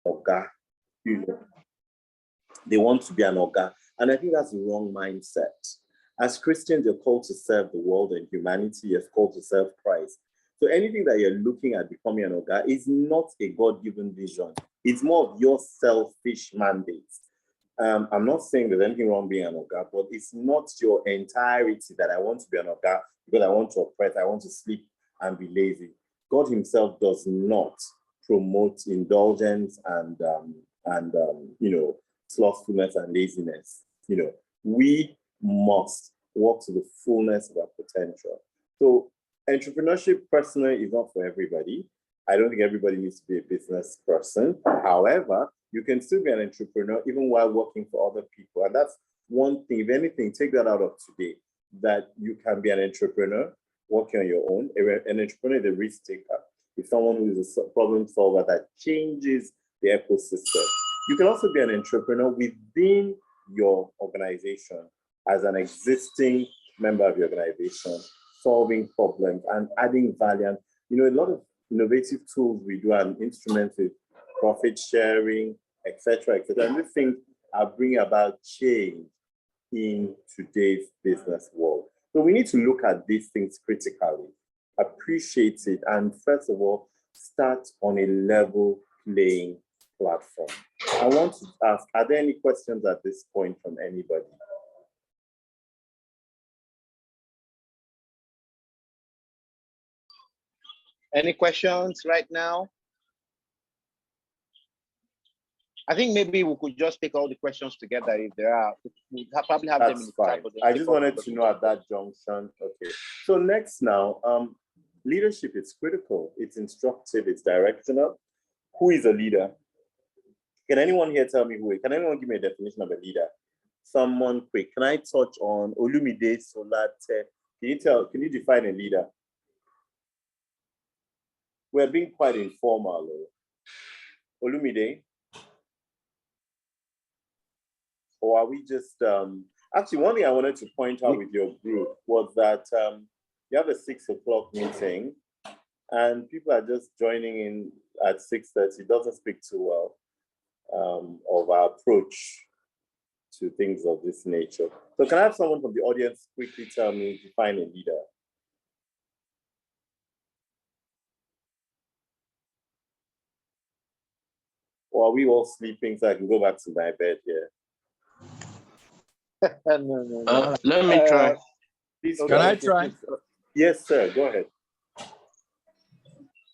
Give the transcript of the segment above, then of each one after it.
oga, you know. They want to be an oga. And I think that's the wrong mindset. As Christians, you're called to serve the world and humanity. You're called to serve Christ. So anything that you're looking at becoming an oga is not a God-given vision. It's more of your selfish mandate. I'm not saying there's anything wrong being an oga, but it's not your entirety that I want to be an oga because I want to oppress, I want to sleep and be lazy. God himself does not promote indulgence and slothfulness and laziness. We must walk to the fullness of our potential. So entrepreneurship personally is not for everybody. I don't think everybody needs to be a business person. However, you can still be an entrepreneur even while working for other people. And that's one thing. If anything, take that out of today, that you can be an entrepreneur working on your own. An entrepreneur is a risk taker. It's someone who is a problem solver that changes the ecosystem. You can also be an entrepreneur within your organization as an existing member of your organization, solving problems and adding value. And, a lot of innovative tools we do and instruments with profit sharing, etc., etc. And these things are bringing about change in today's business world. So we need to look at these things critically, appreciate it, and first of all, start on a level playing platform. I want to ask, are there any questions at this point from anybody? Any questions right now? I think maybe we could just take all the questions together if there are. We'll probably have them in the chat. I just wanted to know at that junction. Okay. So next now, leadership is critical. It's instructive. It's directional. Who is a leader? Can anyone here tell me who? Can anyone give me a definition of a leader? Someone quick. Can I touch on Olumide Solate? Can you define a leader? We're being quite informal. Olumide? Or are we just, actually one thing I wanted to point out with your group was that you have a 6 o'clock meeting and people are just joining in at 6:30. It doesn't speak too well of our approach to things of this nature. So can I have someone from the audience quickly tell me, define a leader? Or are we all sleeping so I can go back to my bed here? No. Let me try. Please, can I try? Yes, sir. Go ahead.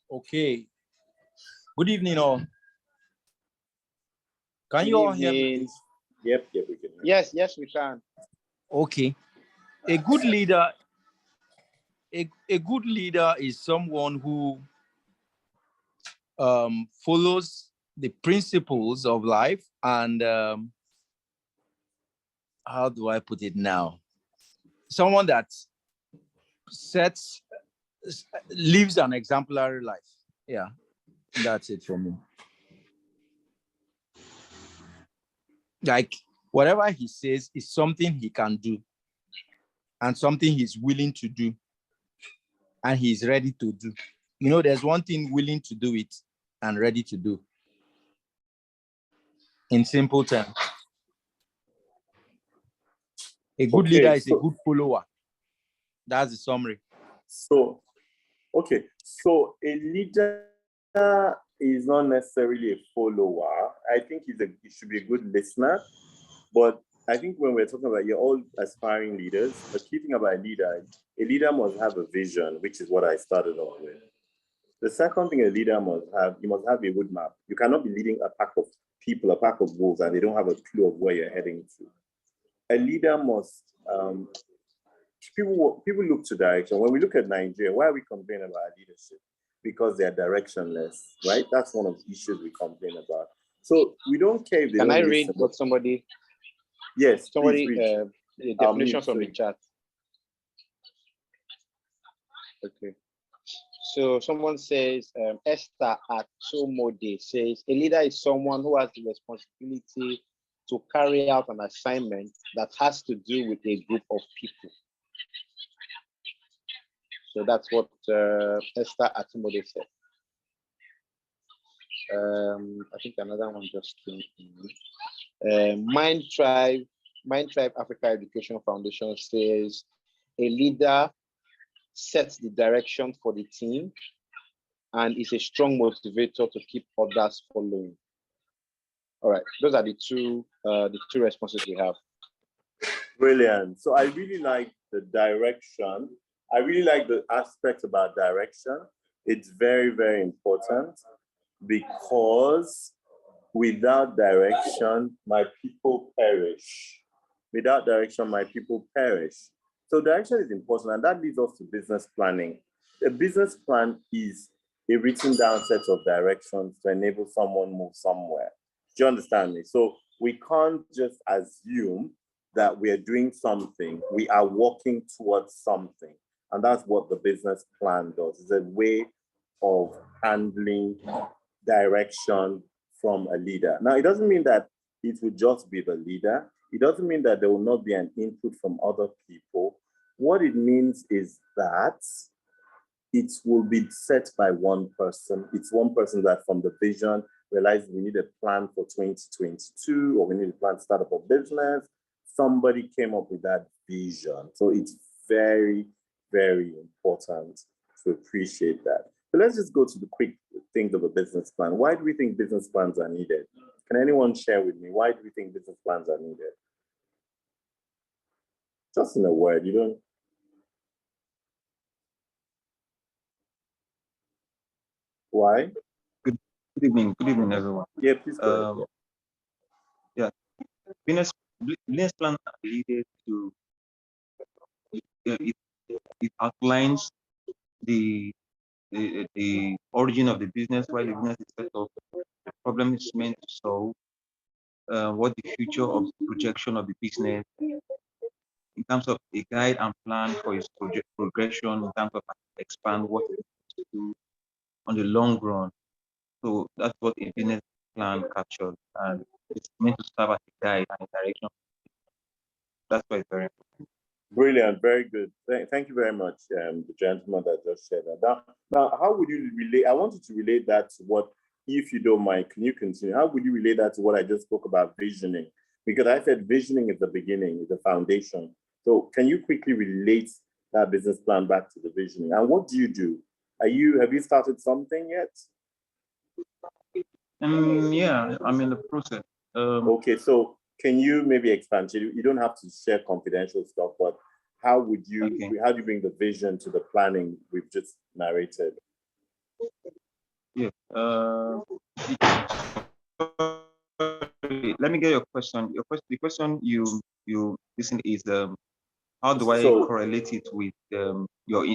Okay. Good evening, all. Can you all hear me, please? Yep, we can. Yes, we can. Okay. A good leader, a good leader is someone who follows the principles of life and how do I put it now? Someone that lives an exemplary life. Yeah, that's it for me. Like whatever he says is something he can do and something he's willing to do and he's ready to do. There's one thing willing to do it and ready to do. In simple terms. A good leader is a good follower. That's the summary. So a leader is not necessarily a follower. I think he should be a good listener. But I think when we're talking about, you're all aspiring leaders, the key thing about a leader must have a vision, which is what I started off with. The second thing a leader must have, you must have a roadmap. You cannot be leading a pack of people, a pack of wolves, and they don't have a clue of where you're heading to. A leader must, people look to direction. When we look at Nigeria, why are we complaining about leadership? Because they are directionless, right? That's one of the issues we complain about. So we don't care if they Can don't I read what somebody? Yes, somebody the definitions from the chat. Okay. So someone says, Esther Atomode says, a leader is someone who has the responsibility to carry out an assignment that has to do with a group of people. So that's what Esther Atomode said. I think another one just came in. Mind Tribe Africa Education Foundation says a leader sets the direction for the team and is a strong motivator to keep others following. All right, those are the two responses we have. Brilliant. So I really like the direction. I really like the aspect about direction. It's very, very important because without direction, my people perish. Without direction, my people perish. So direction is important, and that leads us to business planning. A business plan is a written down set of directions to enable someone move somewhere. Do you understand me? So we can't just assume that we are doing something. We are working towards something. And that's what the business plan does. It's a way of handling direction from a leader. Now, it doesn't mean that it will just be the leader. It doesn't mean that there will not be an input from other people. What it means is that it will be set by one person. It's one person that from the vision realizes we need a plan for 2022, or we need a plan to start up a business. Somebody came up with that vision. So it's very, very important to appreciate that. So let's just go to the quick things of a business plan. Why do we think business plans are needed? Can anyone share with me? Why do we think business plans are needed? Just in a word, you don't. Why? Good evening, everyone. Yeah, please go ahead. Business plan are needed to it outlines the origin of the business, why the business is set up, the problem is meant to solve, what the future of projection of the business in terms of a guide and plan for its progression, in terms of expand what it wants to do on the long run. So that's what a business plan captures, and it's meant to serve as a guide and a direction. That's why it's very important. Brilliant, very good. Thank you very much, the gentleman that just shared that. Now, how would you relate? I wanted to relate that to what, if you don't mind, can you continue? How would you relate that to what I just spoke about visioning? Because I said visioning is the beginning, is the foundation. So can you quickly relate that business plan back to the visioning? And what do you do? Have you started something yet? Yeah, I'm in the process. Okay, so can you maybe expand? You don't have to share confidential stuff, but how do you bring the vision to the planning we've just narrated? Yeah. Let me get your question. The question you listen is how do I correlate it with your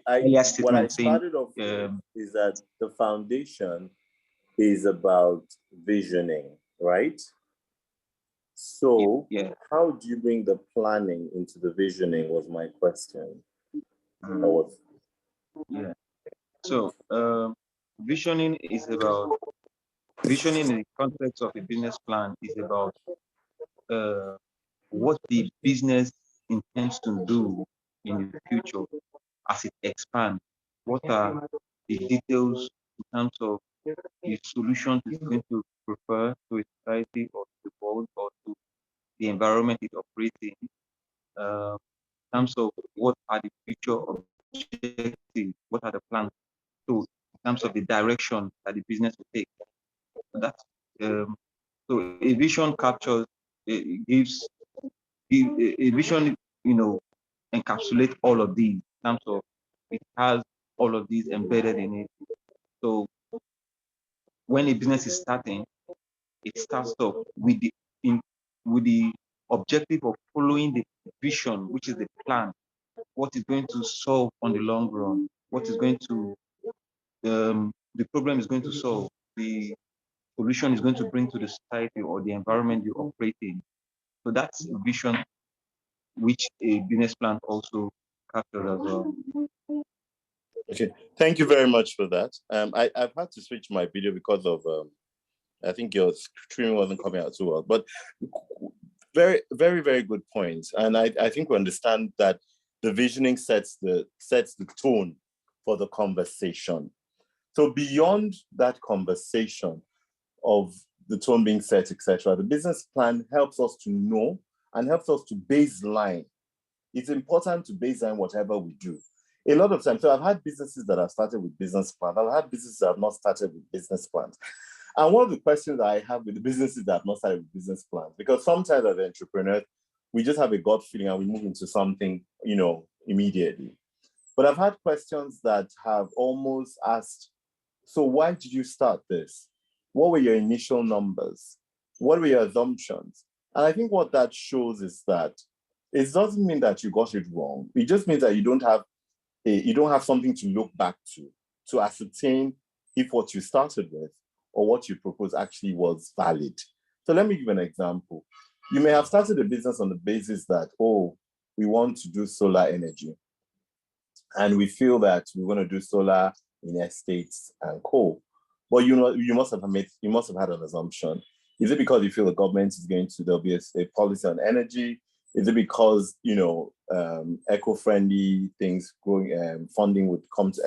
earlier statement? What I started off with is that the foundation is about visioning, right? So how do you bring the planning into the visioning was my question. So visioning in the context of a business plan is about what the business intends to do in the future as it expands. What are the details in terms of the solution it's going to prefer to a society or to the world or to the environment it operates in? In terms of what are the future objectives, what are the plans? So in terms of the direction that the business will take. That's so a vision captures, gives a vision, encapsulates all of these in terms of it has all of these embedded in it. So when a business is starting, it starts off with the objective of following the vision, which is the plan, what is going to solve on the long run, what is going to the problem is going to solve, the solution is going to bring to the society or the environment you operate in. So that's a vision which a business plan also captures as well. Okay, thank you very much for that. I've had to switch my video because of I think your stream wasn't coming out too well, but very, very, very good points. And I think we understand that the visioning sets the tone for the conversation. So beyond that conversation of the tone being set, etc., the business plan helps us to know and helps us to baseline. It's important to baseline whatever we do. A lot of times, so I've had businesses that have started with business plans. I've had businesses that have not started with business plans. And one of the questions that I have with the businesses that have not started with business plans, because sometimes as entrepreneurs, we just have a gut feeling and we move into something, immediately. But I've had questions that have almost asked, so why did you start this? What were your initial numbers? What were your assumptions? And I think what that shows is that it doesn't mean that you got it wrong. It just means that you don't have something to look back to ascertain if what you started with or what you proposed actually was valid. So let me give an example. You may have started a business on the basis that, we want to do solar energy. And we feel that we want to do solar in estates and coal. But you must have had an assumption. Is it because you feel the government is there'll be a policy on energy? Is it because, eco-friendly things growing, funding would come to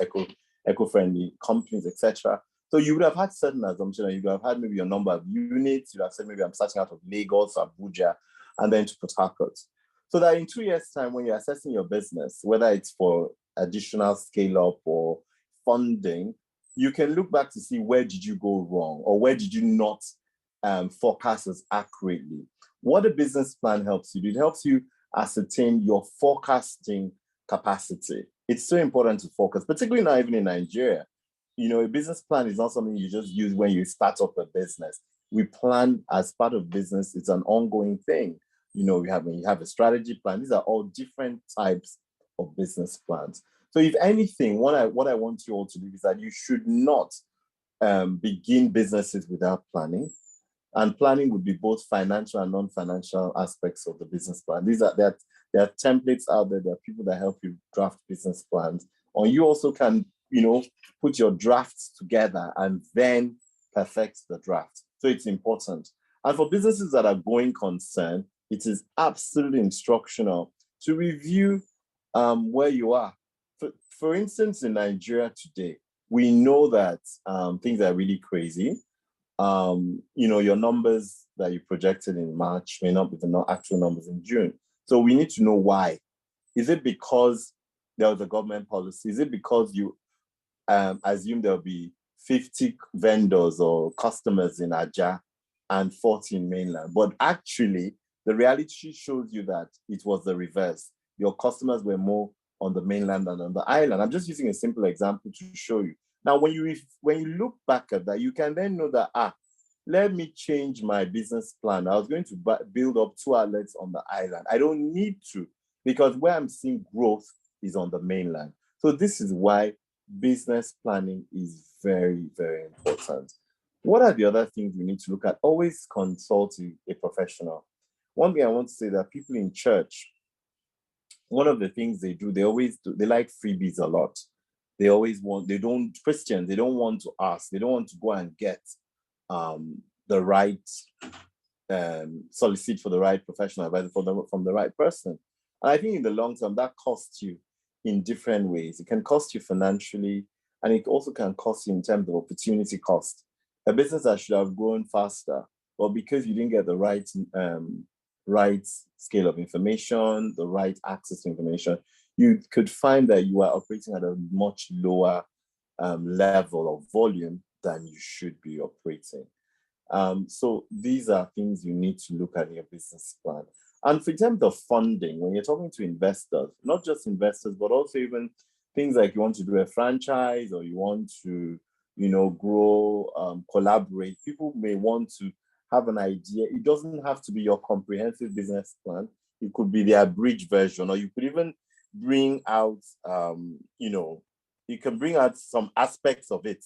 eco-friendly companies, etc.? So you would have had certain assumptions, and you would have had maybe a number of units. You'd have said, maybe I'm starting out of Lagos, Abuja, and then to Port Harcourt. So that in 2 years' time, when you're assessing your business, whether it's for additional scale-up or funding, you can look back to see where did you go wrong or where did you not forecast as accurately. What a business plan helps you do, it helps you ascertain your forecasting capacity. It's so important to focus, particularly now, even in Nigeria. A business plan is not something you just use when you start up a business. We plan as part of business. It's an ongoing thing. When you have a strategy plan, these are all different types of business plans. So if anything, what I want you all to do is that you should not begin businesses without planning. And planning would be both financial and non-financial aspects of the business plan. There are templates out there. There are people that help you draft business plans. Or you also can, put your drafts together and then perfect the draft. So it's important. And for businesses that are going concern, it is absolutely instructional to review where you are. For instance, in Nigeria today, we know that things are really crazy. Your numbers that you projected in March may not be the actual numbers in June. So we need to know why. Is it because there was a government policy? Is it because you assume there'll be 50 vendors or customers in Aja and 40 in mainland? But actually, the reality shows you that it was the reverse. Your customers were more on the mainland than on the island. I'm just using a simple example to show you. Now, when you look back at that, you can then know that, let me change my business plan. I was going to build up 2 outlets on the island. I don't need to, because where I'm seeing growth is on the mainland. So this is why business planning is very, very important. What are the other things we need to look at? Always consult a professional. One thing I want to say that people in church, one of the things they do, they like freebies a lot. Christians, they don't want to ask. They don't want to go and get the right, solicit for the right professional advisor from the right person. And I think in the long term, that costs you in different ways. It can cost you financially, and it also can cost you in terms of opportunity cost. A business that should have grown faster, but because you didn't get the right scale of information, the right access to information, you could find that you are operating at a much lower level of volume than you should be operating. So these are things you need to look at in your business plan. And in terms of funding, when you're talking to investors, not just investors, but also even things like you want to do a franchise or you want to, grow, collaborate, people may want to have an idea. It doesn't have to be your comprehensive business plan. It could be the abridged version, or you could even bring out, you can bring out some aspects of it,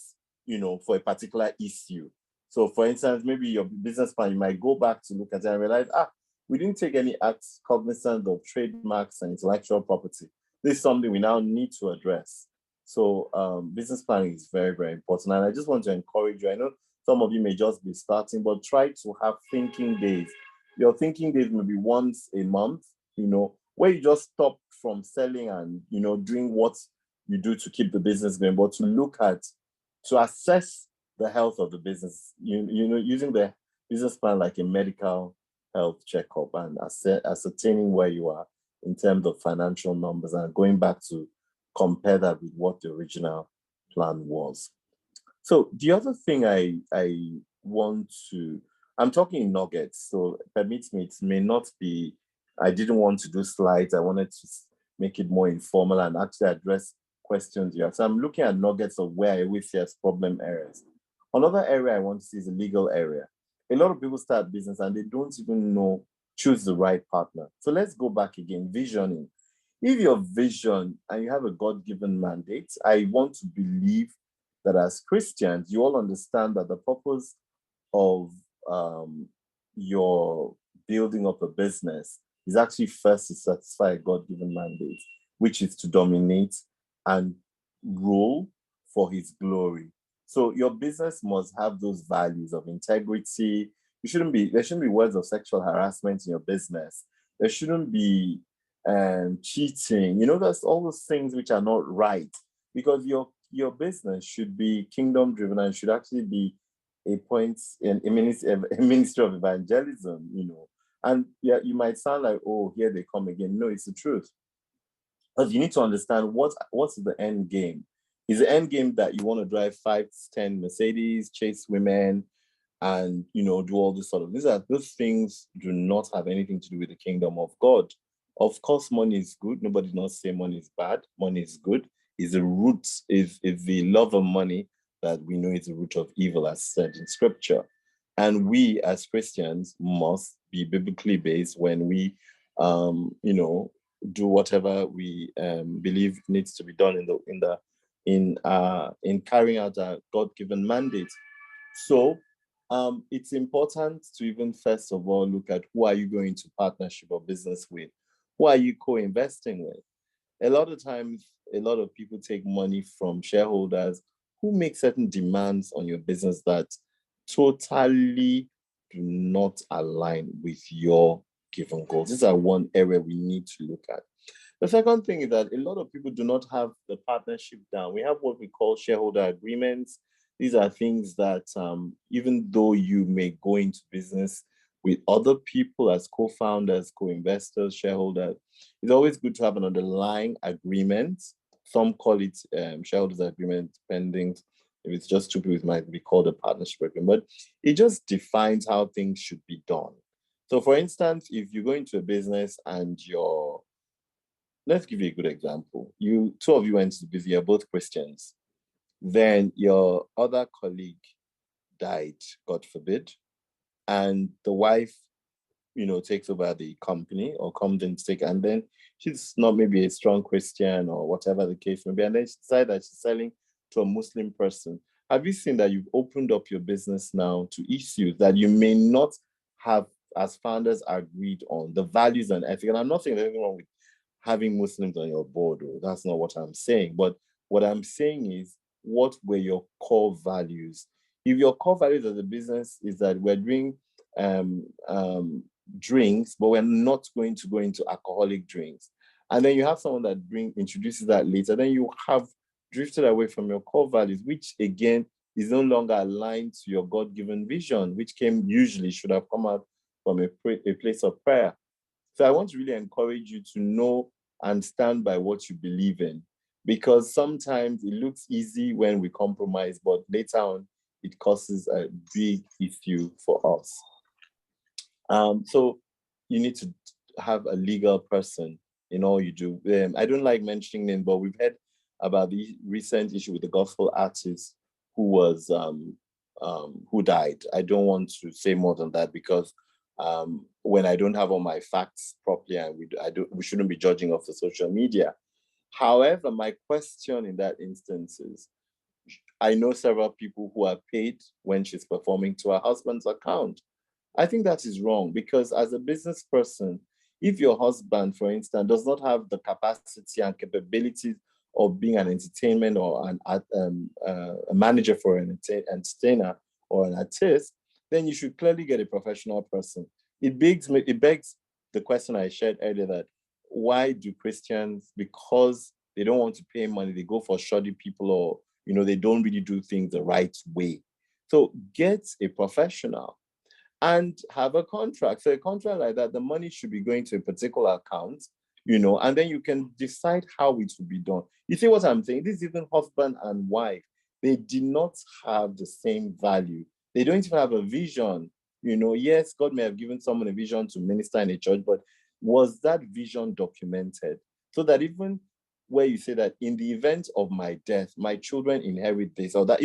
for a particular issue. So for instance, maybe your business plan, you might go back to look at it and realize, we didn't take any acts cognizant of trademarks and intellectual property. This is something we now need to address. So business planning is very, very important. And I just want to encourage you. I know some of you may just be starting, but try to have thinking days. Your thinking days may be once a month, where you just stop from selling and, doing what you do to keep the business going, but to look at to assess the health of the business, using the business plan like a medical health checkup and ascertaining where you are in terms of financial numbers and going back to compare that with what the original plan was. So the other thing I want to, I'm talking in nuggets, so permit me, it may not be, I didn't want to do slides. I wanted to make it more informal and actually address questions you have. So I'm looking at nuggets of where I always see as problem areas. Another area I want to see is the legal area. A lot of people start business and they don't even choose the right partner. So let's go back again, visioning. If your vision and you have a God-given mandate, I want to believe that as Christians, you all understand that the purpose of your building up a business is actually first to satisfy a God-given mandate, which is to dominate and rule for his glory. So your business must have those values of integrity. There shouldn't be words of sexual harassment in your business. There shouldn't be cheating. That's all those things which are not right, because your business should be kingdom driven and should actually be a ministry of evangelism. And yeah, you might sound like, oh, here they come again. No, it's the truth. Because you need to understand what's the end game. Is the end game that you want to drive 5 to 10 Mercedes, chase women, and do all this sort of those things do not have anything to do with the kingdom of God. Of course, money is good. Nobody does not say money is bad. Money is good. Is the root, is the love of money that we know is the root of evil, as said in scripture. And we as Christians must be biblically based when we do whatever we believe needs to be done in carrying out our God-given mandate. So it's important to even first of all look at who are you going to partnership or business with? Who are you co-investing with? A lot of times, a lot of people take money from shareholders who make certain demands on your business that totally do not align with your given goals. These are one area we need to look at. The second thing is that a lot of people do not have the partnership down. We have what we call shareholder agreements. These are things that even though you may go into business with other people as co-founders, co-investors, shareholders, it's always good to have an underlying agreement. Some call it shareholders agreement, depending if it's just two people, it might be called a partnership agreement, but it just defines how things should be done. So for instance, if you go into a business and let's give you a good example. Two of you went to the business, you're both Christians. Then your other colleague died, God forbid, and the wife, takes over the company or comes in to take, and then she's not maybe a strong Christian or whatever the case may be, and then she decides that she's selling to a Muslim person. Have you seen that you've opened up your business now to issues that you may not have, as founders, agreed on, the values and ethics? And I'm not saying there's anything wrong with having Muslims on your board, or that's not what I'm saying. But what I'm saying is, what were your core values? If your core values as a business is that we're doing drinks, but we're not going to go into alcoholic drinks, and then you have someone that introduces that later, then you have drifted away from your core values, which again is no longer aligned to your God-given vision, which should have come out from a place of prayer. So I want to really encourage you to know and stand by what you believe in, because sometimes it looks easy when we compromise, but later on it causes a big issue for us. So you need to have a legal person in all you do. I don't like mentioning names, but we've heard about the recent issue with the gospel artist who died. I don't want to say more than that, because when I don't have all my facts properly, and we shouldn't be judging off the social media. However, my question in that instance is, I know several people who are paid when she's performing to her husband's account. I think that is wrong, because as a business person, if your husband, for instance, does not have the capacity and capabilities of being an entertainment or a manager for an entertainer or an artist, then you should clearly get a professional person. It begs the question I shared earlier, that why do Christians, because they don't want to pay money, they go for shoddy people or They don't really do things the right way. So get a professional and have a contract. So a contract like that, the money should be going to a particular account, and then you can decide how it will be done. You see what I'm saying? This is even husband and wife. They did not have the same value. They don't even have a vision. Yes, God may have given someone a vision to minister in a church, but was that vision documented? So that even where you say that in the event of my death, my children inherit this or that,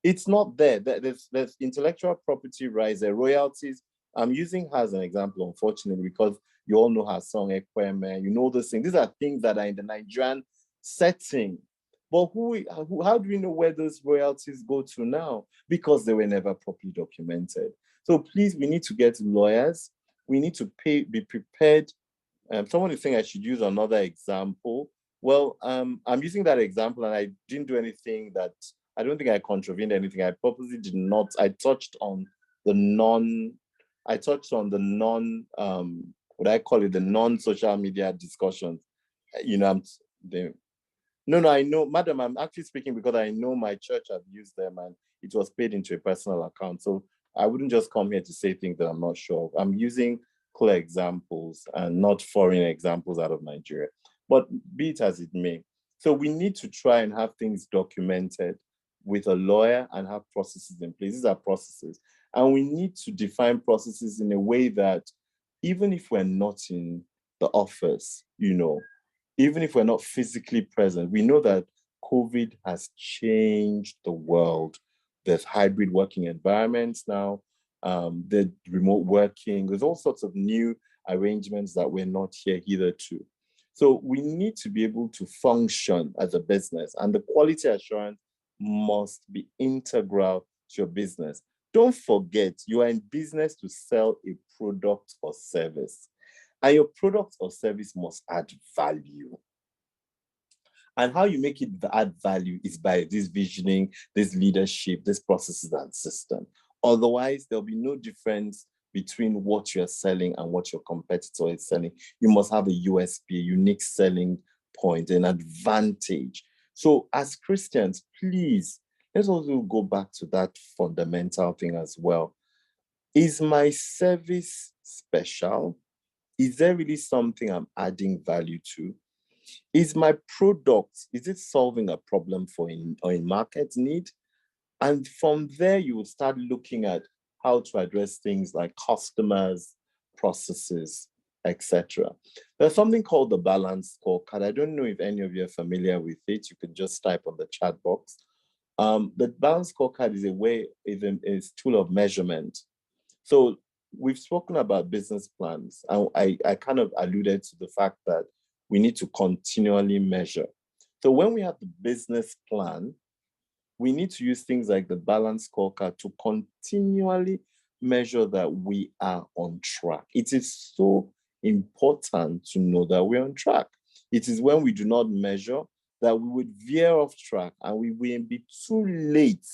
it's not there. There's intellectual property rights, there royalties. I'm using her as an example, unfortunately, because you all know her song, Ekweme, those things. These are things that are in the Nigerian setting. But how do we know where those royalties go to now? Because they were never properly documented. So please, we need to get lawyers. We need to be prepared. Someone is saying I should use another example. Well, I'm using that example and I didn't do anything that, I don't think I contravened anything. I purposely did not. I touched on the what I call it, the non-social media discussions. No, I know, madam, I'm actually speaking because I know my church have used them and it was paid into a personal account. So I wouldn't just come here to say things that I'm not sure of. I'm using clear examples and not foreign examples out of Nigeria. But be it as it may. So we need to try and have things documented with a lawyer and have processes in place. These are processes. And we need to define processes in a way that even if we're not in the office, even if we're not physically present, we know that COVID has changed the world. There's hybrid working environments now. There's remote working. There's all sorts of new arrangements that we're not here hitherto. So we need to be able to function as a business, and the quality assurance must be integral to your business. Don't forget, you are in business to sell a product or service, and your product or service must add value. And how you make it add value is by this visioning, this leadership, this processes and system. Otherwise, there'll be no difference between what you're selling and what your competitor is selling. You must have a USP, a unique selling point, an advantage. So as Christians, please, let's also go back to that fundamental thing as well. Is my service special? Is there really something I'm adding value to? Is my product, is it solving a problem for a market need? And from there, you will start looking at how to address things like customers, processes, etc. There's something called the balance scorecard. I don't know if any of you are familiar with it. You can just type on the chat box. The balance scorecard is a tool of measurement. So we've spoken about business plans, and I kind of alluded to the fact that we need to continually measure. So when we have the business plan, we need to use things like the balance scorecard to continually measure that we are on track. It is so important to know that we're on track. It is when we do not measure that we would veer off track, and we will be too late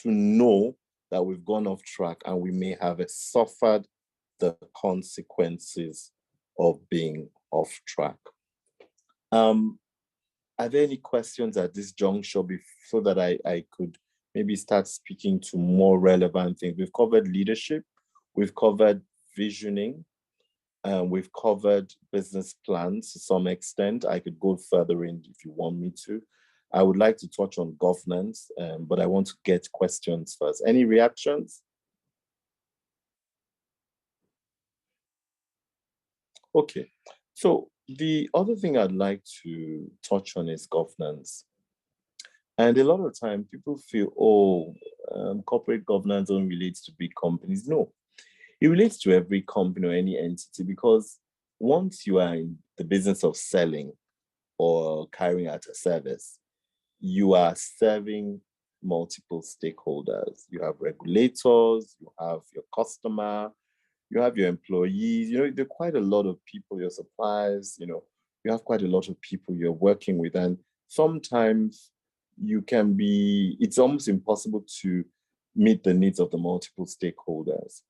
to know that we've gone off track, and we may have suffered the consequences of being off track. Are there any questions at this juncture so that I could maybe start speaking to more relevant things? We've covered leadership, we've covered visioning, we've covered business plans to some extent. I could go further in if you want me to. I would like to touch on governance, but I want to get questions first. Any reactions? Okay, so the other thing I'd like to touch on is governance. And a lot of time people feel, corporate governance only relates to big companies. No, it relates to every company or any entity, because once you are in the business of selling or carrying out a service, you are serving multiple stakeholders. You have regulators, you have your customer, you have your employees, there are quite a lot of people, your suppliers, you have quite a lot of people you're working with. And sometimes it's almost impossible to meet the needs of the multiple stakeholders.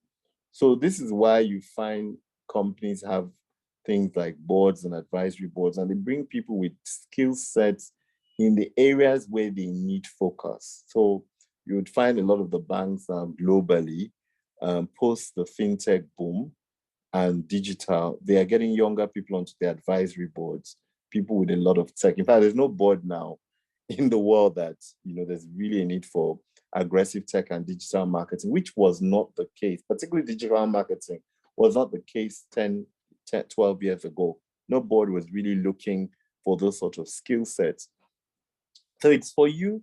So this is why you find companies have things like boards and advisory boards, and they bring people with skill sets in the areas where they need focus. So you would find a lot of the banks globally post the fintech boom and digital, they are getting younger people onto the advisory boards, people with a lot of tech. In fact, there's no board now in the world that, there's really a need for aggressive tech and digital marketing, which was not the case. Particularly digital marketing was not the case 12 years ago. No board was really looking for those sort of skill sets. So it's for you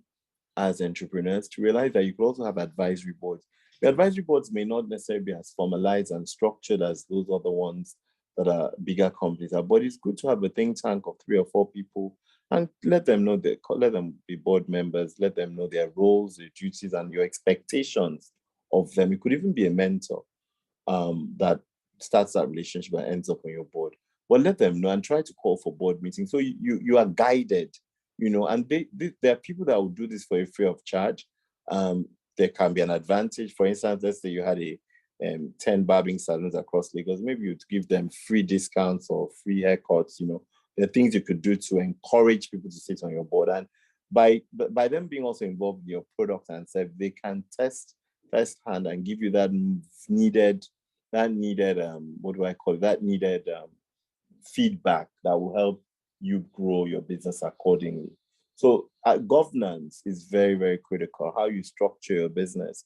as entrepreneurs to realize that you could also have advisory boards. The advisory boards may not necessarily be as formalized and structured as those other ones that are bigger companies are, but it's good to have a think tank of 3 or 4 people and let them know let them be board members, let them know their roles, their duties, and your expectations of them. It could even be a mentor that starts that relationship and ends up on your board. But let them know and try to call for board meetings so you are guided, and there are people that will do this for you free of charge. There can be an advantage. For instance, let's say you had 10 barbing salons across Lagos, maybe you'd give them free discounts or free haircuts. There are things you could do to encourage people to sit on your board. And by them being also involved in your product and service, they can test firsthand and give you that needed feedback that will help you grow your business accordingly. So governance is very, very critical. How you structure your business.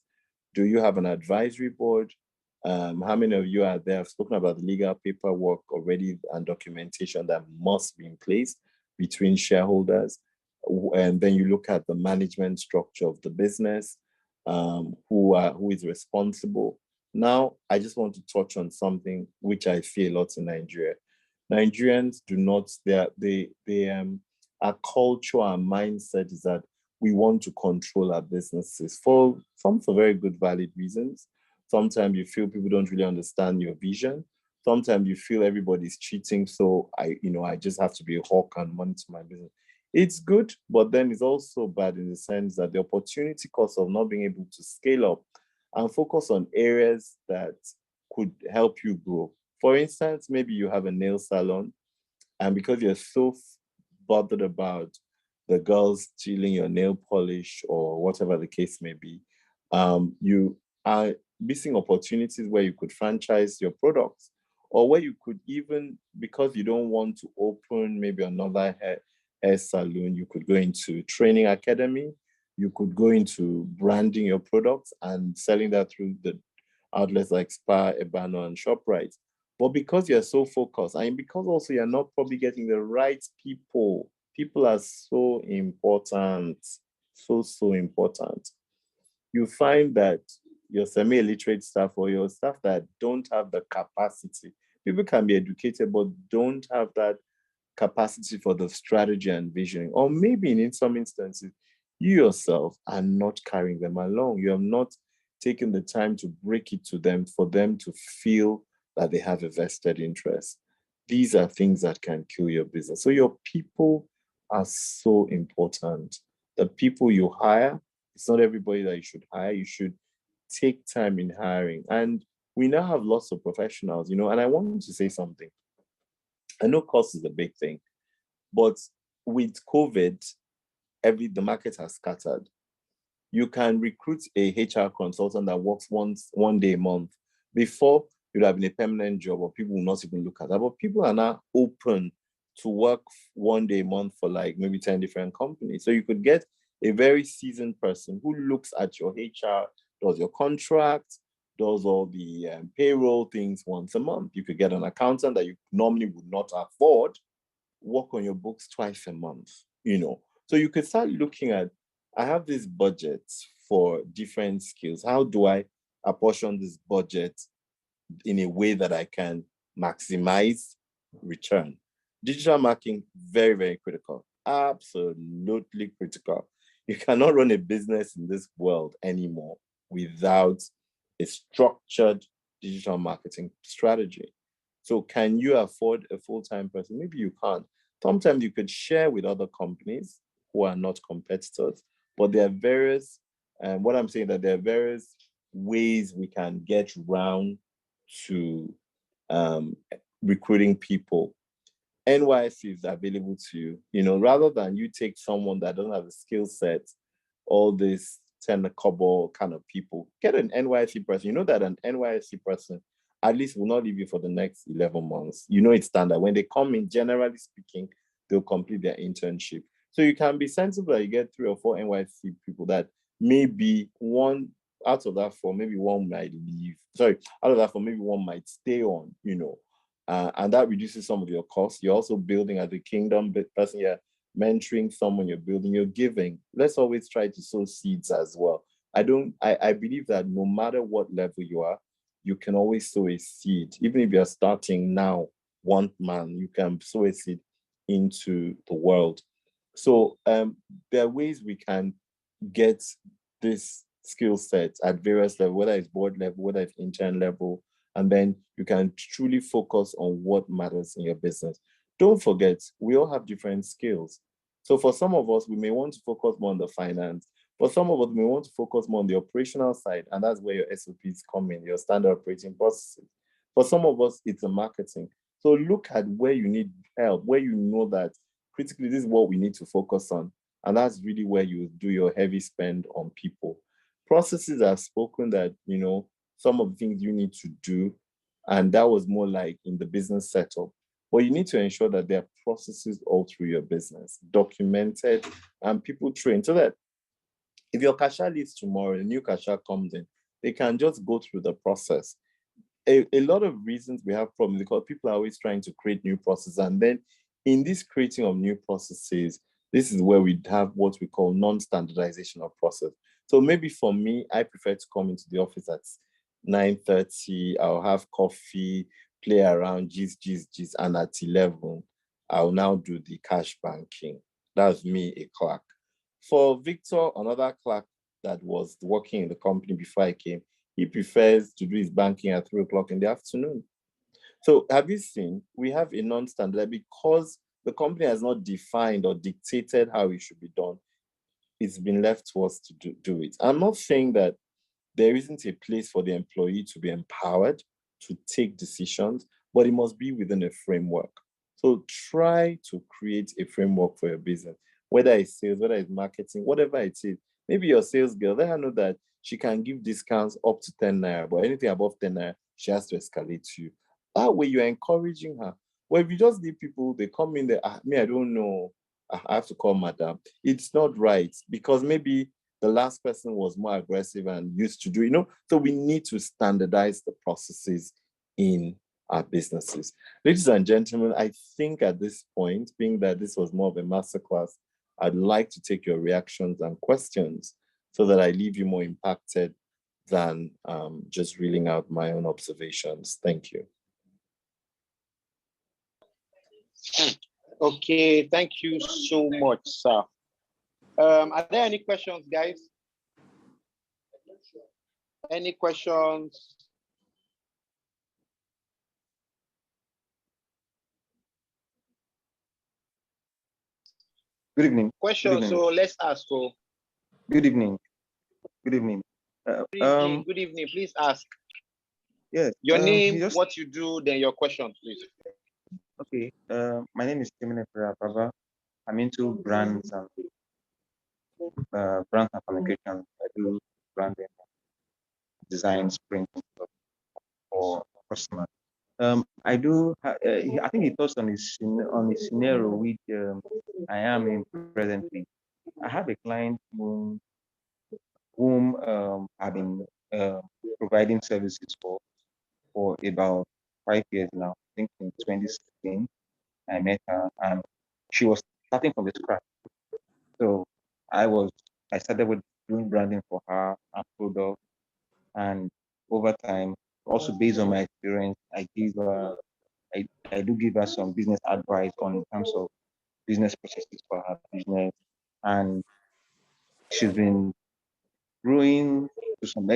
Do you have an advisory board? How many of you are there? I've spoken about the legal paperwork already and documentation that must be in place between shareholders. And then you look at the management structure of the business, who is responsible. Now, I just want to touch on something which I see a lot in Nigeria. Nigerians do not, our culture and mindset is that we want to control our businesses for very good, valid reasons. Sometimes you feel people don't really understand your vision. Sometimes you feel everybody's cheating. So I just have to be a hawk and monitor my business. It's good, but then it's also bad in the sense that the opportunity cost of not being able to scale up and focus on areas that could help you grow. For instance, maybe you have a nail salon, and because you're so bothered about the girls stealing your nail polish or whatever the case may be, you are missing opportunities where you could franchise your products, or where you could even, because you don't want to open maybe another hair salon, you could go into training academy, you could go into branding your products and selling that through the outlets like Spa, Ebano, and ShopRite. But because you're so focused, and because also you're not probably getting the right people are so important, so important. You find that your semi-illiterate staff or your staff that don't have the capacity, people can be educated, but don't have that capacity for the strategy and visioning. Or maybe in some instances, you yourself are not carrying them along. You have not taken the time to break it to them for them to feel that they have a vested interest. These are things that can kill your business. So your people are so important. The people you hire, it's not everybody that you should hire. You should take time in hiring. And we now have lots of professionals, and I want to say something. I know cost is a big thing, but with COVID, the market has scattered. You can recruit a HR consultant that works one day a month. Before, it would have been a permanent job, or people will not even look at that. But people are now open to work one day a month for like maybe 10 different companies. So you could get a very seasoned person who looks at your HR, does your contract, does all the payroll things once a month. You could get an accountant that you normally would not afford, work on your books twice a month, So you could start looking at, I have this budget for different skills. How do I apportion this budget in a way that I can maximize return? Digital marketing, very, very critical. Absolutely critical. You cannot run a business in this world anymore without a structured digital marketing strategy. So can you afford a full-time person? Maybe you can't. Sometimes you could share with other companies who are not competitors, but there are various, what I'm saying that there are various ways we can get around to recruiting people. NYC is available to you, you know, rather than you take someone that doesn't have a skill set, all this 10 couple kind of people, get an NYC person. You know that an NYC person at least will not leave you for the next 11 months. You know, it's standard. When they come in, generally speaking, they'll complete their internship. So you can be sensible that you get 3 or 4 NYC people that maybe one out of that 4, maybe one might leave. Sorry, out of that 4, maybe one might stay on, you know. And that reduces some of your costs. You're also building as a kingdom person. You're mentoring someone, you're building, you're giving. Let's always try to sow seeds as well. I believe that no matter what level you are, you can always sow a seed. Even if you're starting now, one man, you can sow a seed into the world. So there are ways we can get this skill set at various levels, whether it's board level, whether it's intern level, and then you can truly focus on what matters in your business. Don't forget, we all have different skills. So for some of us, we may want to focus more on the finance. For some of us, we may want to focus more on the operational side, and that's where your SOPs come in, your standard operating processes. For some of us, it's the marketing. So look at where you need help, where you know that critically, this is what we need to focus on. And that's really where you do your heavy spend on people. Processes have spoken that, you know, some of the things you need to do, and that was more like in the business setup. But you need to ensure that there are processes all through your business, documented, and people trained so that if your cashier leaves tomorrow, a new cashier comes in, they can just go through the process. A lot of reasons we have problems because people are always trying to create new processes. And then in this creating of new processes, this is where we have what we call non-standardization of process. So maybe for me, I prefer to come into the office at 9:30. I'll have coffee, play around, gist, and at 11, I'll now do the cash banking. That's me, a clerk. For Victor, another clerk that was working in the company before I came, he prefers to do his banking at 3 o'clock in the afternoon. So have you seen, we have a non-standard because the company has not defined or dictated how it should be done. It's been left to us to do it. I'm not saying that there isn't a place for the employee to be empowered to take decisions, but it must be within a framework. So try to create a framework for your business, whether it's sales, whether it's marketing, whatever it is. Maybe your sales girl, let her know that she can give discounts up to 10 naira, but anything above 10 naira, she has to escalate to you. That way you're encouraging her. Well, if you just leave people, they come in there, me, I don't know, I have to call madam. It's not right because maybe the last person was more aggressive and used to do, you know, so we need to standardize the processes in our businesses. Ladies and gentlemen, I think at this point, being that this was more of a masterclass, I'd like to take your reactions and questions so that I leave you more impacted than just reeling out my own observations. Thank you. Okay, thank you so much, sir. Are there any questions, guys? Any questions? Good evening. Question. Good evening. So let's ask. So, Good evening. Good evening. good evening. Please ask. Yes. Your name, what you do, then your question, please. Okay. My name is Timine Baba. I'm into brands and communication. I do branding, design, printing for customers. I do. I think he touched on the scenario which I am in presently. I have a client whom I've been providing services for about 5 years now. I think in 2016 I met her and she was starting from the scratch. So I started with doing branding for her and product, and over time, also based on my experience, I do give her some business advice on in terms of business processes for her business, and she's been growing to some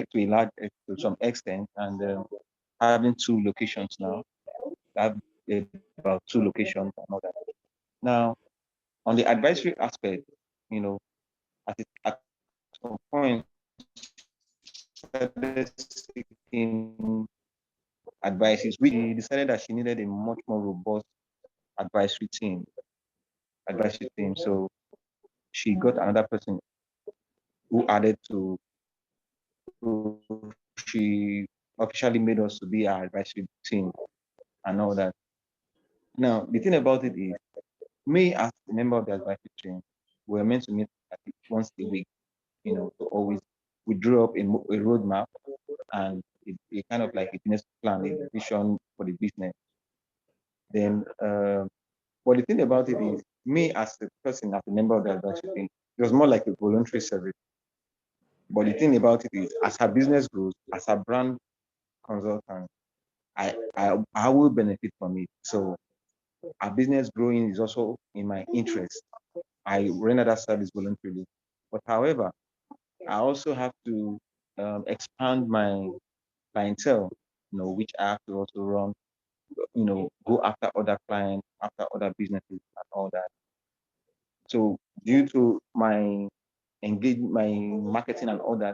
extent, and having 2 locations now. I have about 2 locations and all that. Now, on the advisory aspect, you know, at some point, started seeking advices. We decided that she needed a much more robust advisory team. So she got another person who added to. So she officially made us to be our advisory team and all that. Now the thing about it is, me as a member of the advisory team, we're meant to meet at least once a week. To always we drew up a roadmap and a kind of like a business plan, a vision for the business. Then, but the thing about it is, me as a person, as a member of the advisory team, it was more like a voluntary service. But the thing about it is, as her business grows, as a brand consultant, I will benefit from it. So our business growing is also in my interest. I render that service voluntarily. But however, I also have to expand my clientele, which I have to also run, go after other clients, after other businesses and all that. So due to my marketing and all that,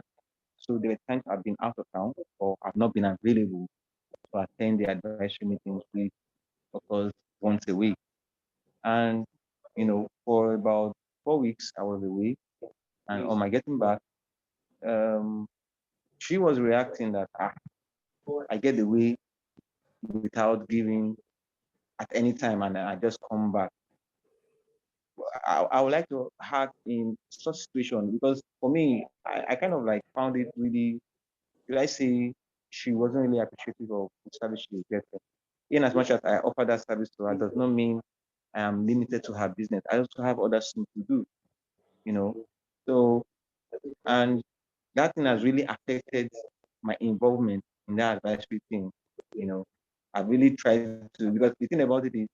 so there were times I've been out of town or I've not been available to attend the advisory meetings, which occurs once a week. And for about 4 weeks I was away, and on my getting back, she was reacting that I get away without giving at any time, and I just come back. I would like to have in such situation, because for me, I kind of like found it really, did I say she wasn't really appreciative of the service she was getting. In as much as I offer that service to her, does not mean I am limited to her business. I also have other things to do, you know. So, and that thing has really affected my involvement in that advisory thing. You know, I've really tried to, because the thing about it is,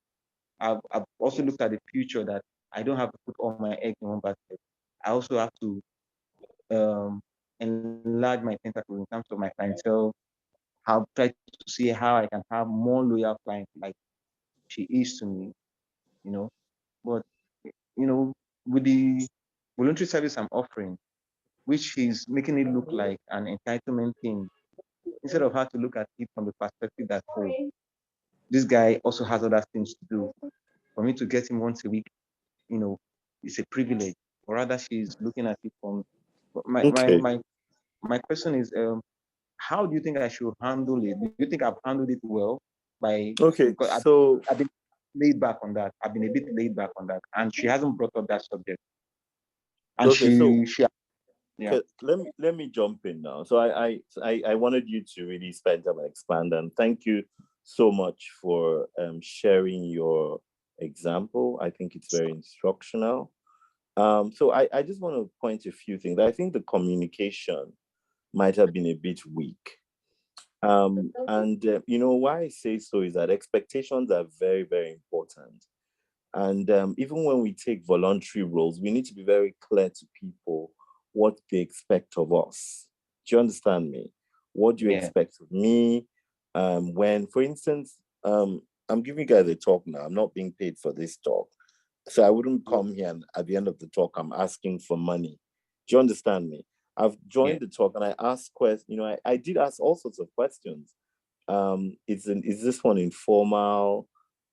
I've also looked at the future, that I don't have to put all my eggs in one basket. I also have to um, enlarge my tentacles in terms of my clientele. I've tried to see how I can have more loyal clients like she is to me, you know. But, you know, with the voluntary service I'm offering, which is making it look like an entitlement thing, instead of how to look at it from the perspective that, oh, this guy also has other things to do. For me to get him once a week, it's a privilege. Or rather, she's looking at it from my my Okay. my my question is, how do you think I should handle it? Do you think I've handled it well? Okay. Because So I've been laid back on that. I've been a bit laid back on that, and she hasn't brought up that subject. And okay. So yeah, let me jump in now. So I wanted you to really spend time and expand, and thank you so much for sharing your example. I think it's very instructional. So I just want to point a few things. I think the communication might have been a bit weak. And why I say so is that expectations are very, very important. And even when we take voluntary roles, we need to be very clear to people what they expect of us. Do you understand me? What do you yeah, expect of me? When, for instance, I'm giving you guys a talk now. I'm not being paid for this talk. So I wouldn't come here and at the end of the talk, I'm asking for money. Do you understand me? I've yeah, joined the talk and I asked questions. I did ask all sorts of questions. Is this one informal?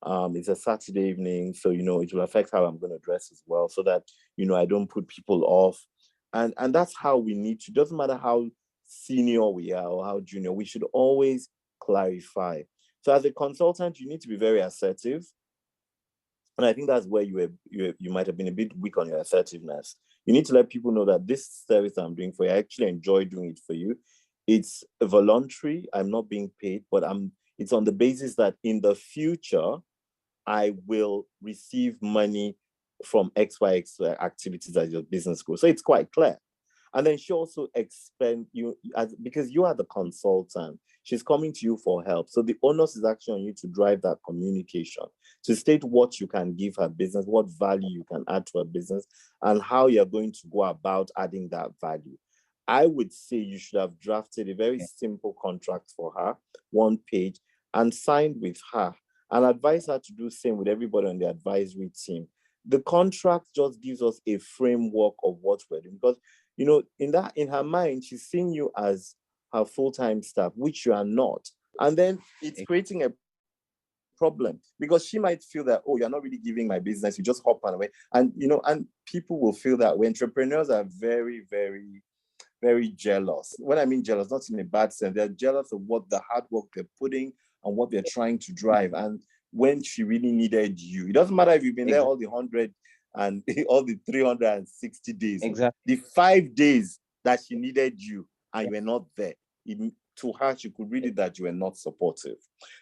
It's a Saturday evening, so it will affect how I'm going to dress as well, so that I don't put people off. And that's how we need to. Doesn't matter how senior we are or how junior, we should always clarify. So as a consultant, you need to be very assertive. And I think that's where you might have been a bit weak on your assertiveness. You need to let people know that this service I'm doing for you, I actually enjoy doing it for you. It's voluntary. I'm not being paid, but it's on the basis that in the future, I will receive money from XYX activities as your business grows. So it's quite clear. And then she also expend you because you are the consultant. She's coming to you for help. So the onus is actually on you to drive that communication, to state what you can give her business, what value you can add to her business, and how you're going to go about adding that value. I would say you should have drafted a very yeah. simple contract for her, one page, and signed with her, and advise her to do the same with everybody on the advisory team. The contract just gives us a framework of what we're doing, because in her mind, she's seeing you as her full-time staff, which you are not. And then it's creating a problem, because she might feel that, oh, you're not really giving my business, you just hop on away. And, and people will feel that way. Entrepreneurs are very, very, very jealous. When I mean jealous, not in a bad sense, they're jealous of what the hard work they're putting and what they're trying to drive. And when she really needed you, it doesn't matter if you've been there all the 100 and all the 360 days. Exactly. The 5 days that she needed you and you were not there, to her, she could read it that you were not supportive.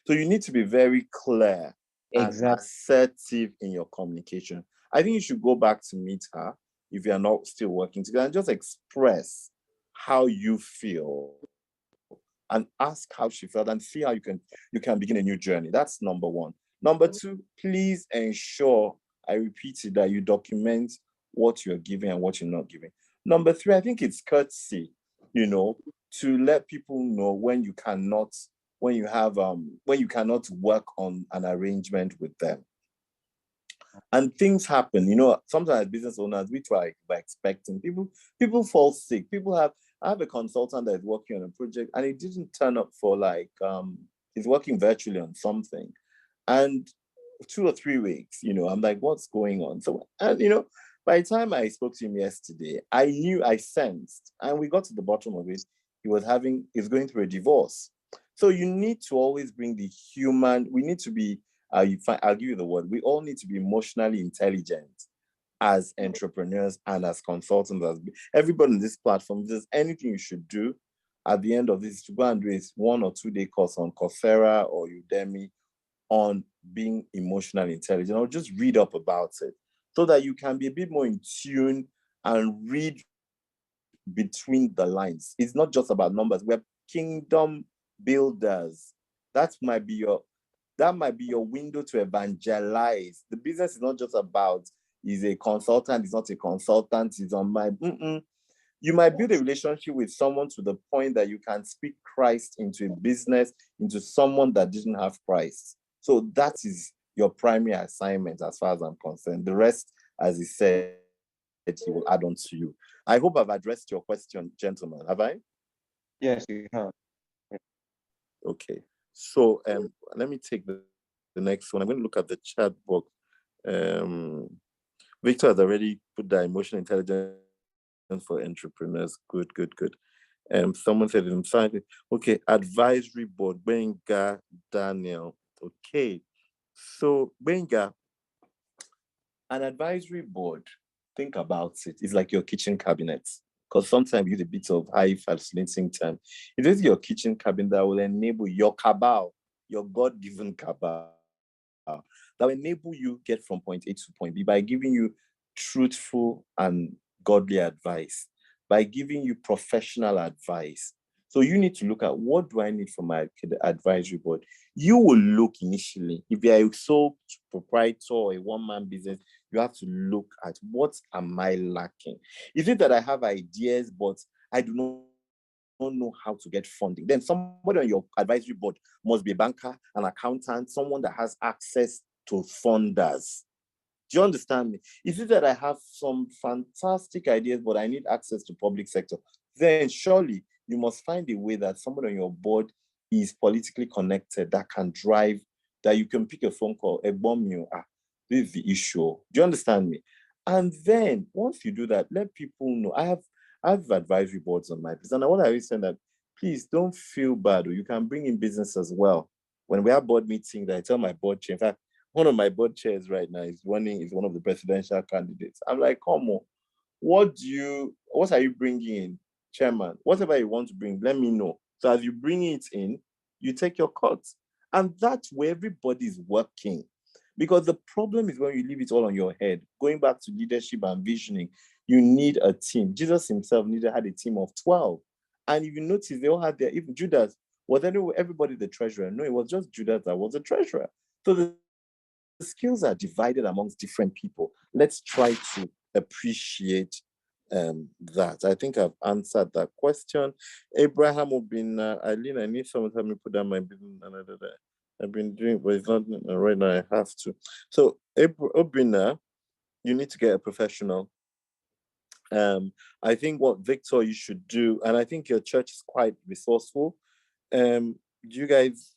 So you need to be very clear and assertive in your communication. I think you should go back to meet her if you're not still working together and just express how you feel and ask how she felt and see how you can begin a new journey. That's number one. Number two, please ensure, I repeat it, that you document what you're giving and what you're not giving. Number three, I think it's courtesy, to let people know when you cannot work on an arrangement with them. And things happen, sometimes as business owners, we try by expecting people fall sick. I have a consultant that is working on a project and it didn't turn up for he's working virtually on something. And 2 or 3 weeks, I'm like, what's going on? So, and by the time I spoke to him yesterday, I sensed, and we got to the bottom of it. He's going through a divorce. So you need to always bring the human. We need to be, I'll give you the word. We all need to be emotionally intelligent as entrepreneurs and as consultants. As everybody on this platform, if there's anything you should do at the end of this, to go and do a 1 or 2 day course on Coursera or Udemy on being emotionally intelligent, or just read up about it so that you can be a bit more in tune and read between the lines. It's not just about numbers. We're kingdom builders. That might be your window to evangelize. The business is not just about, he's a consultant, he's not a consultant, he's on my... You might build a relationship with someone to the point that you can speak Christ into a business, into someone that didn't have Christ. So that is your primary assignment as far as I'm concerned. The rest, as he said, he will add on to you. I hope I've addressed your question, gentlemen. Have I? Yes, you have. Okay. So let me take the next one. I'm going to look at the chat box. Victor has already put the emotional intelligence for entrepreneurs. Good. Someone said it inside. Okay, advisory board, Benga Daniel. Okay. So Benga, an advisory board, think about it. It's like your kitchen cabinet. Because sometimes you use a bit of high fascinating term. It is your kitchen cabinet that will enable your cabal, your God-given cabal, that will enable you get from point A to point B by giving you truthful and godly advice, by giving you professional advice. So you need to look at, what do I need from my advisory board? You will look initially, if you are a sole proprietor or a one-man business, you have to look at, what am I lacking? Is it that I have ideas, but I do not know how to get funding? Then somebody on your advisory board must be a banker, an accountant, someone that has access to funders. Do you understand me? Is it that I have some fantastic ideas, but I need access to public sector? Then surely you must find a way that somebody on your board is politically connected, that can drive, that you can pick a phone call, a bomb you, this is the issue. Do you understand me? And then once you do that, let people know. I have advisory boards on my business. And what I always say that, please don't feel bad, or you can bring in business as well. When we have board meetings, I tell my board chair, in fact, one of my board chairs right now is one of the presidential candidates. I'm like, come on, what are you bringing in, chairman? Whatever you want to bring, let me know. So as you bring it in, you take your cut. And that's where everybody is working. Because the problem is when you leave it all on your head. Going back to leadership and visioning, you need a team. Jesus himself had a team of 12. And if you notice, they all had even Judas, was everybody the treasurer? No, it was just Judas that was the treasurer. So the skills are divided amongst different people. Let's try to appreciate that. I think I've answered that question. Abraham Obina, Eileen, I need someone to help me put down my business. I've been doing, but it's not right now. I have to. So, Obina, you need to get a professional. I think what Victor you should do, and I think your church is quite resourceful. Do you guys,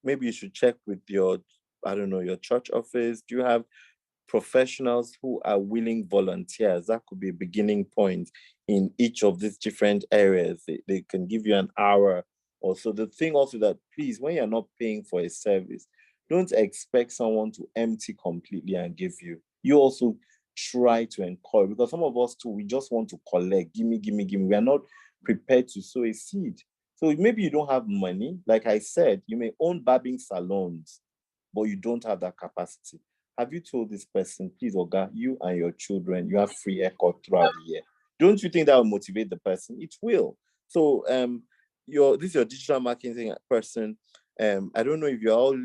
maybe you should check with your I don't know, your church office? Do you have professionals who are willing volunteers? That could be a beginning point in each of these different areas. They can give you an hour or so. The thing also that, please, when you're not paying for a service, don't expect someone to empty completely and give you. You also try to encourage, because some of us too, we just want to collect, give me, give me, give me. We are not prepared to sow a seed. So maybe you don't have money. Like I said, you may own barbing salons, but you don't have that capacity. Have you told this person, please, Oga, you and your children, you have free haircut throughout the year? Don't you think that will motivate the person? It will. So this is your digital marketing person. I don't know if you're all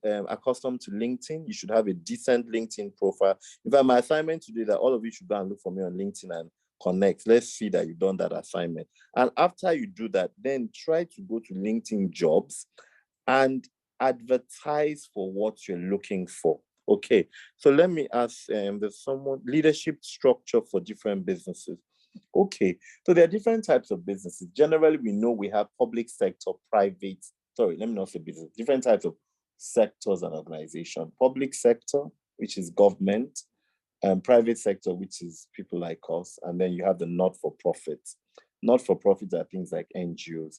accustomed to LinkedIn. You should have a decent LinkedIn profile. In fact, my assignment today that all of you should go and look for me on LinkedIn and connect. Let's see that you've done that assignment. And after you do that, then try to go to LinkedIn Jobs and advertise for what you're looking for. Okay, so let me ask, there's someone, leadership structure for different businesses. Okay, so there are different types of businesses. Generally, we know we have public sector, private, sorry, let me not say business, different types of sectors and organization. Public sector, which is government, and private sector, which is people like us, and then you have the not-for-profits. Not-for-profits are things like NGOs.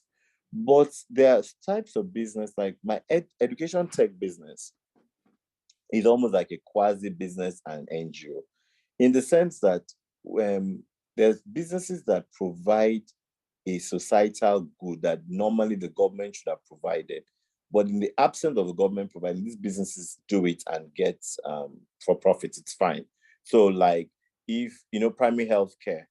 But there are types of business like my education tech business is almost like a quasi business and NGO, in the sense that there's businesses that provide a societal good that normally the government should have provided. But in the absence of the government providing, these businesses do it and get for profit, it's fine. So like if, primary health care,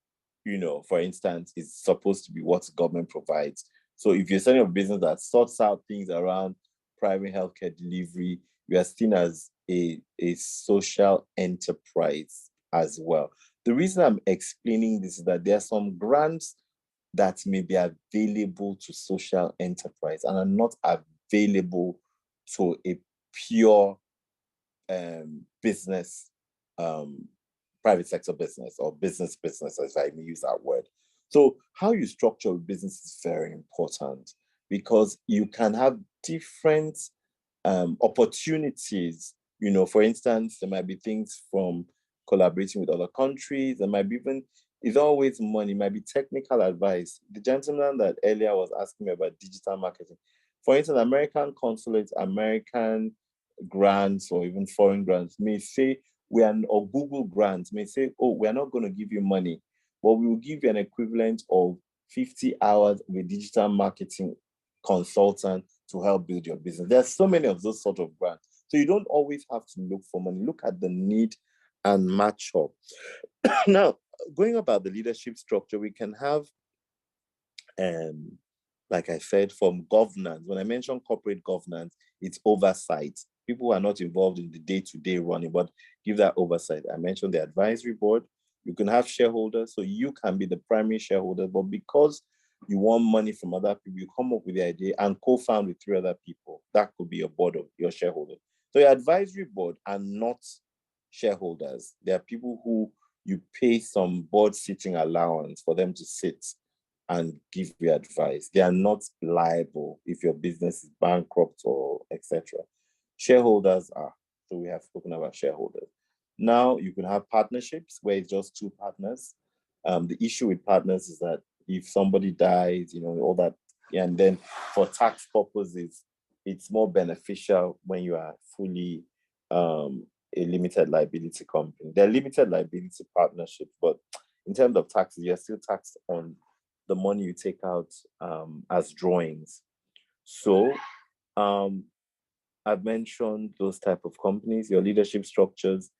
for instance, is supposed to be what government provides. So if you're setting up a business that sorts out things around primary healthcare delivery, you are seen as a social enterprise as well. The reason I'm explaining this is that there are some grants that may be available to social enterprise and are not available to a pure business, private sector business or business, as I may use that word. So how you structure a business is very important, because you can have different opportunities. For instance, there might be things from collaborating with other countries. There might be even, it's always money, it might be technical advice. The gentleman that earlier was asking me about digital marketing. For instance, American consulates, American grants, or even foreign grants may say, or Google grants may say, oh, we're not going to give you money, but we will give you an equivalent of 50 hours with digital marketing consultant to help build your business. There's so many of those sort of grants. So you don't always have to look for money. Look at the need and match up. Now, going about the leadership structure, we can have, like I said, from governance. When I mention corporate governance, it's oversight. People who are not involved in the day-to-day running, but give that oversight. I mentioned the advisory board. You can have shareholders, so you can be the primary shareholder, but because you want money from other people, you come up with the idea and co-found with 3 other people. That could be a board of your shareholders. So your advisory board are not shareholders. There are people who you pay some board sitting allowance for them to sit and give you advice. They are not liable if your business is bankrupt or etc. Shareholders are. So we have spoken about shareholders. Now you can have partnerships where it's just 2 partners. The issue with partners is that if somebody dies, all that, and then for tax purposes, it's more beneficial when you are fully a limited liability company. They're limited liability partnerships, but in terms of taxes, you're still taxed on the money you take out as drawings. So I've mentioned those type of companies, your leadership structures.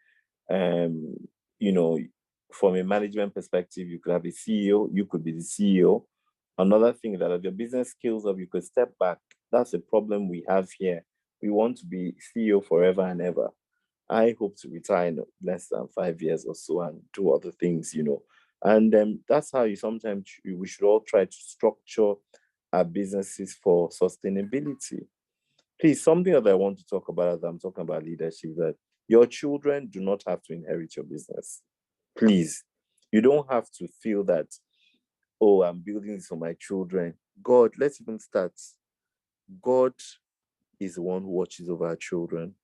From a management perspective, you could have a CEO, you could be the CEO. Another thing that if your business scales up, you could step back. That's a problem we have here. We want to be CEO forever and ever. I hope to retire in less than 5 years or so and do other things, And that's how we should all try to structure our businesses for sustainability. Please, something that I want to talk about as I'm talking about leadership, that your children do not have to inherit your business. Please, you don't have to feel that, oh, I'm building this for my children. Let's even start. God is the one who watches over our children.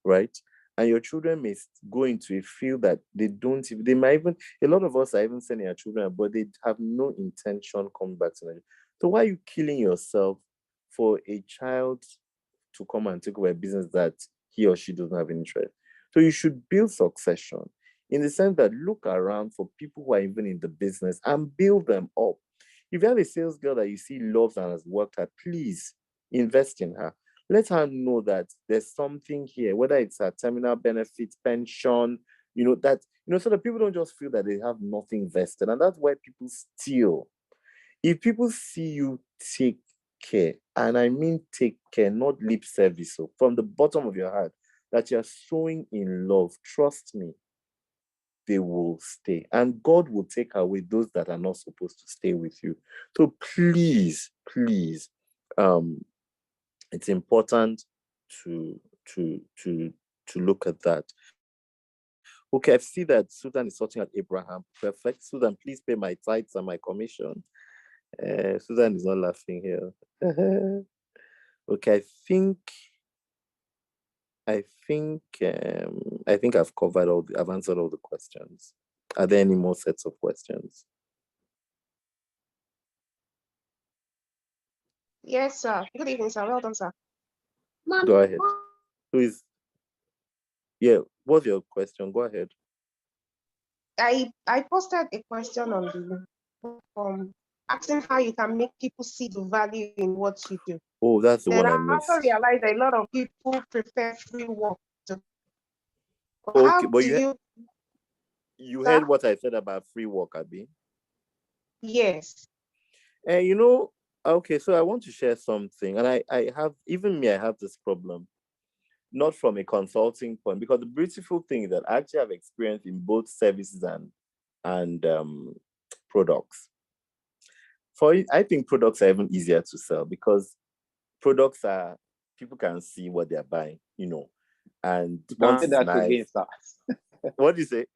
right? And your children may go into a field that they don't, they might even, a lot of us are even sending our children, but they have no intention coming back to Nigeria. So why are you killing yourself for a child to come and take over a business that he or she doesn't have interest? So you should build succession in the sense that look around for people who are even in the business and build them up. If you have a sales girl that you see loves and has worked hard, please invest in her. Let her know that there's something here, whether it's a terminal benefits, pension, so that people don't just feel that they have nothing vested. And that's why people steal. If people see you take care, and I mean take care, not lip service, so from the bottom of your heart, that you're showing in love, trust me, they will stay. And God will take away those that are not supposed to stay with you. So please, it's important to look at that. Okay, I see that Susan is sorting out Abraham. Perfect. Susan, please pay my tithes and my commission. Susan is not laughing here. Okay, I think I've I've answered all the questions. Are there any more sets of questions? Yes, sir. Good evening, sir. Well done, sir. Go ahead. What's your question? Go ahead. I posted a question on the asking how you can make people see the value in what you do. Oh, that's the then one I I missed. also realized a lot of people prefer free work. Okay, but you heard what I said about free work, Abi? Yes. Okay, so I want to share something, and I have this problem, not from a consulting point, because the beautiful thing is that I actually have experience in both services and products. I think products are even easier to sell because products are, people can see what they're buying, and once it's nice. What do you say?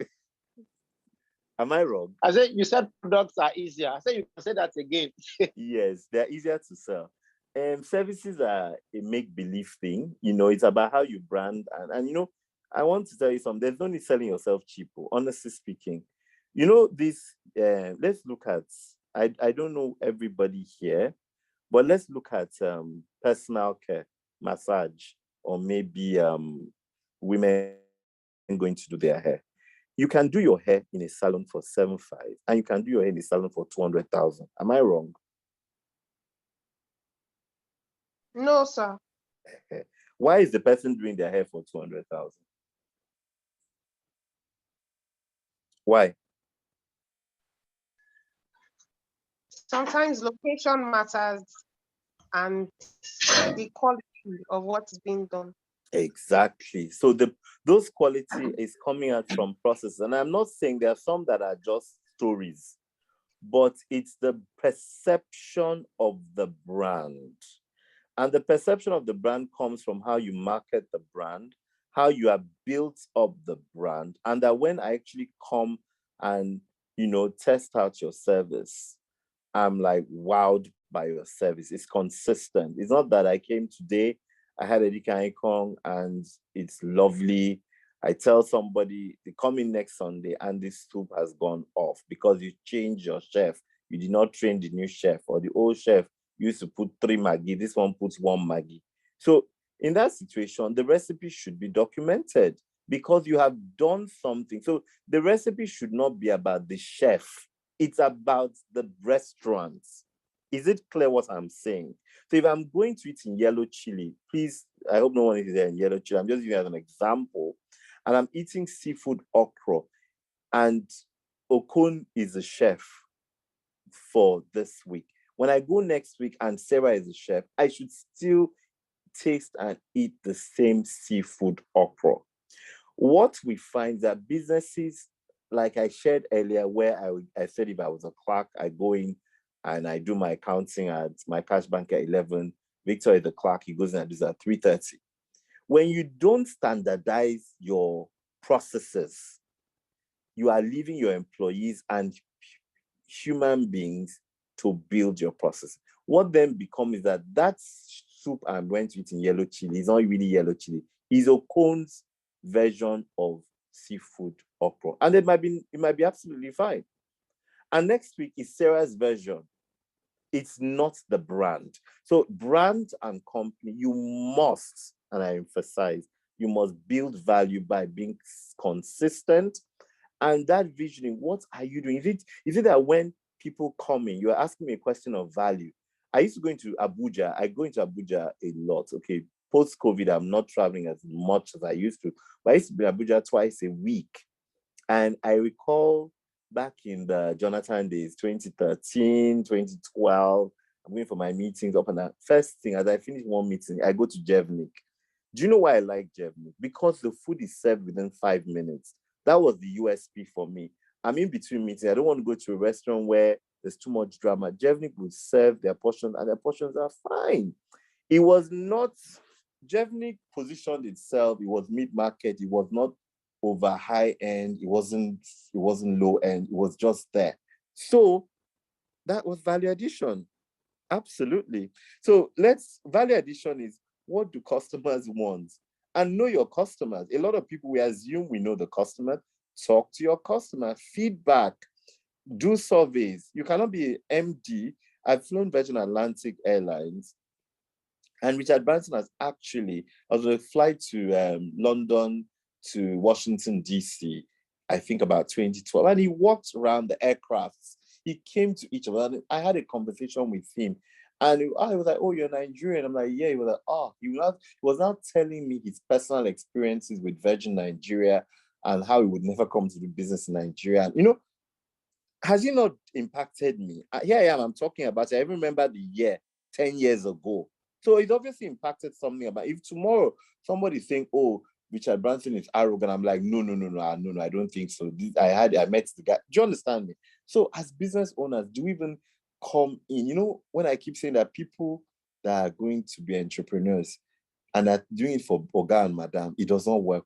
Am I wrong? I said you said products are easier. I said you can say that again. Yes, they're easier to sell. Services are a make-believe thing. It's about how you brand and I want to tell you something. There's no need selling yourself cheap, honestly speaking. Let's look at, I don't know everybody here, but let's look at personal care, massage, or maybe women going to do their hair. You can do your hair in a salon for 7.5, and you can do your hair in a salon for 200,000. Am I wrong? No, sir. Why is the person doing their hair for 200,000? Why? Sometimes location matters and the quality of what is being done. Exactly. So those quality is coming out from process. And I'm not saying there are some that are just stories, but it's the perception of the brand. And the perception of the brand comes from how you market the brand, how you have built up the brand, and that when I actually come and, test out your service, I'm like wowed by your service. It's consistent. It's not that I came today, I had a Dika Kong and it's lovely. I tell somebody they come in next Sunday and this soup has gone off because you changed your chef. You did not train the new chef, or the old chef used to put 3 Maggi. This one puts 1 Maggi. So in that situation, the recipe should be documented because you have done something. So the recipe should not be about the chef. It's about the restaurant. Is it clear what I'm saying? So if I'm going to eat in yellow chili, please, I hope no one is there in yellow chili. I'm just giving you as an example. And I'm eating seafood okra. And Okon is the chef for this week. When I go next week and Sarah is the chef, I should still taste and eat the same seafood okra. What we find that businesses, like I shared earlier, where I said if I was a clerk, I go in and I do my accounting at my cash bank at 11. Victor is the clerk, he goes in and does at 3:30. When you don't standardize your processes, you are leaving your employees and human beings to build your process. What then becomes is that soup I'm going to eat in yellow chili. It's not really yellow chili. It's Okon's version of seafood okra. And it might be absolutely fine. And next week is Sarah's version. It's not the brand. So brand and company, you must, and I emphasize, you must build value by being consistent. And that visioning, what are you doing? Is it that when people come in, you're asking me a question of value? I used to go into Abuja. I go into Abuja a lot. Okay, post-COVID, I'm not traveling as much as I used to. But I used to be in Abuja twice a week. And I recall back in the Jonathan days, 2013, 2012, I'm going for my meetings up and down. First thing, as I finish one meeting, I go to Jevnik. Do you know why I like Jevnik? Because the food is served within 5 minutes. That was the USP for me. I'm in between meetings. I don't want to go to a restaurant where there's too much drama. Jevnik will serve their portions, and their portions are fine. It was not, Jevnik positioned itself, it was mid-market, it was not over high end, it wasn't low end, it was just there. So that was value addition. Absolutely. So value addition is, what do customers want? And know your customers. A lot of people, we assume we know the customer. Talk to your customer, feedback, do surveys. You cannot be MD. I've flown Virgin Atlantic Airlines, and Richard Branson has actually, I was on a flight to London to Washington, D.C., I think about 2012, and he walked around the aircrafts. He came to each of them. I had a conversation with him, and he was like, "Oh, you're Nigerian." I'm like, "Yeah." He was like, "Oh," he was now telling me his personal experiences with Virgin Nigeria and how he would never come to do business in Nigeria. You know, has he not impacted me? Here I am, I'm talking about it. I remember the year 10 years ago. So it obviously impacted something about, if tomorrow somebody's saying, "Oh, Richard Branson is arrogant," I'm like, no, I don't think so. I met the guy. Do you understand me? So as business owners, do we even come in? You know, when I keep saying that people that are going to be entrepreneurs and are doing it for Oga and Madam, it does not work.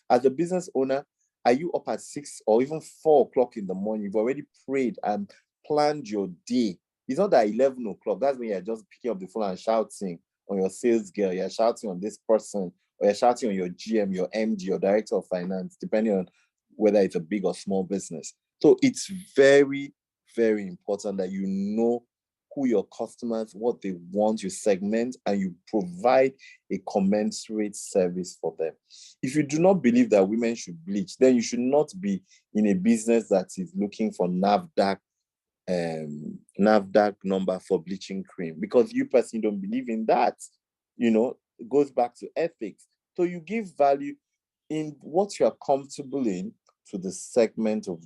As a business owner, are you up at 6 or even 4 o'clock in the morning? You've already prayed and planned your day. It's not that 11 o'clock. That's when you're just picking up the phone and shouting on your sales girl. You're shouting on this person, or you're shouting on your GM, your MD, your director of finance, depending on whether it's a big or small business. So it's very, very important that you know who your customers, what they want, you segment, and you provide a commensurate service for them. If you do not believe that women should bleach, then you should not be in a business that is looking for NAFDAC number for bleaching cream, because you personally don't believe in that. You know, it goes back to ethics. So you give value in what you're comfortable in to the segment of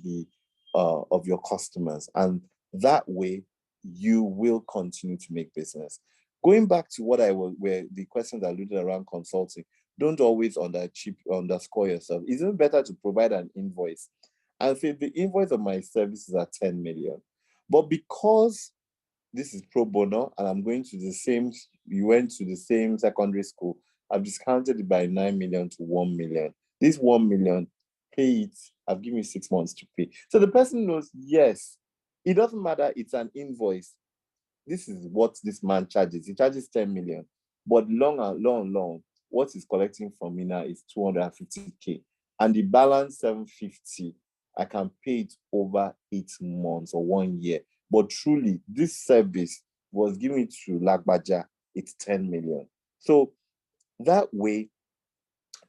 your customers, and that way you will continue to make business. Going back to where the questions alluded around consulting, don't always underscore yourself. Isn't it better to provide an invoice and say the invoice of my services are 10 million? But because this is pro bono and you went to the same secondary school, I've discounted it by 9 million to 1 million. This 1 million, pay it. I've given you 6 months to pay. So the person knows, yes, it doesn't matter. It's an invoice. This is what this man charges. He charges 10 million. But long, what he's collecting from me now is 250K. And the balance 750, I can pay it over 8 months or 1 year. But truly, this service was given to Lagbaja, it's 10 million. So that way,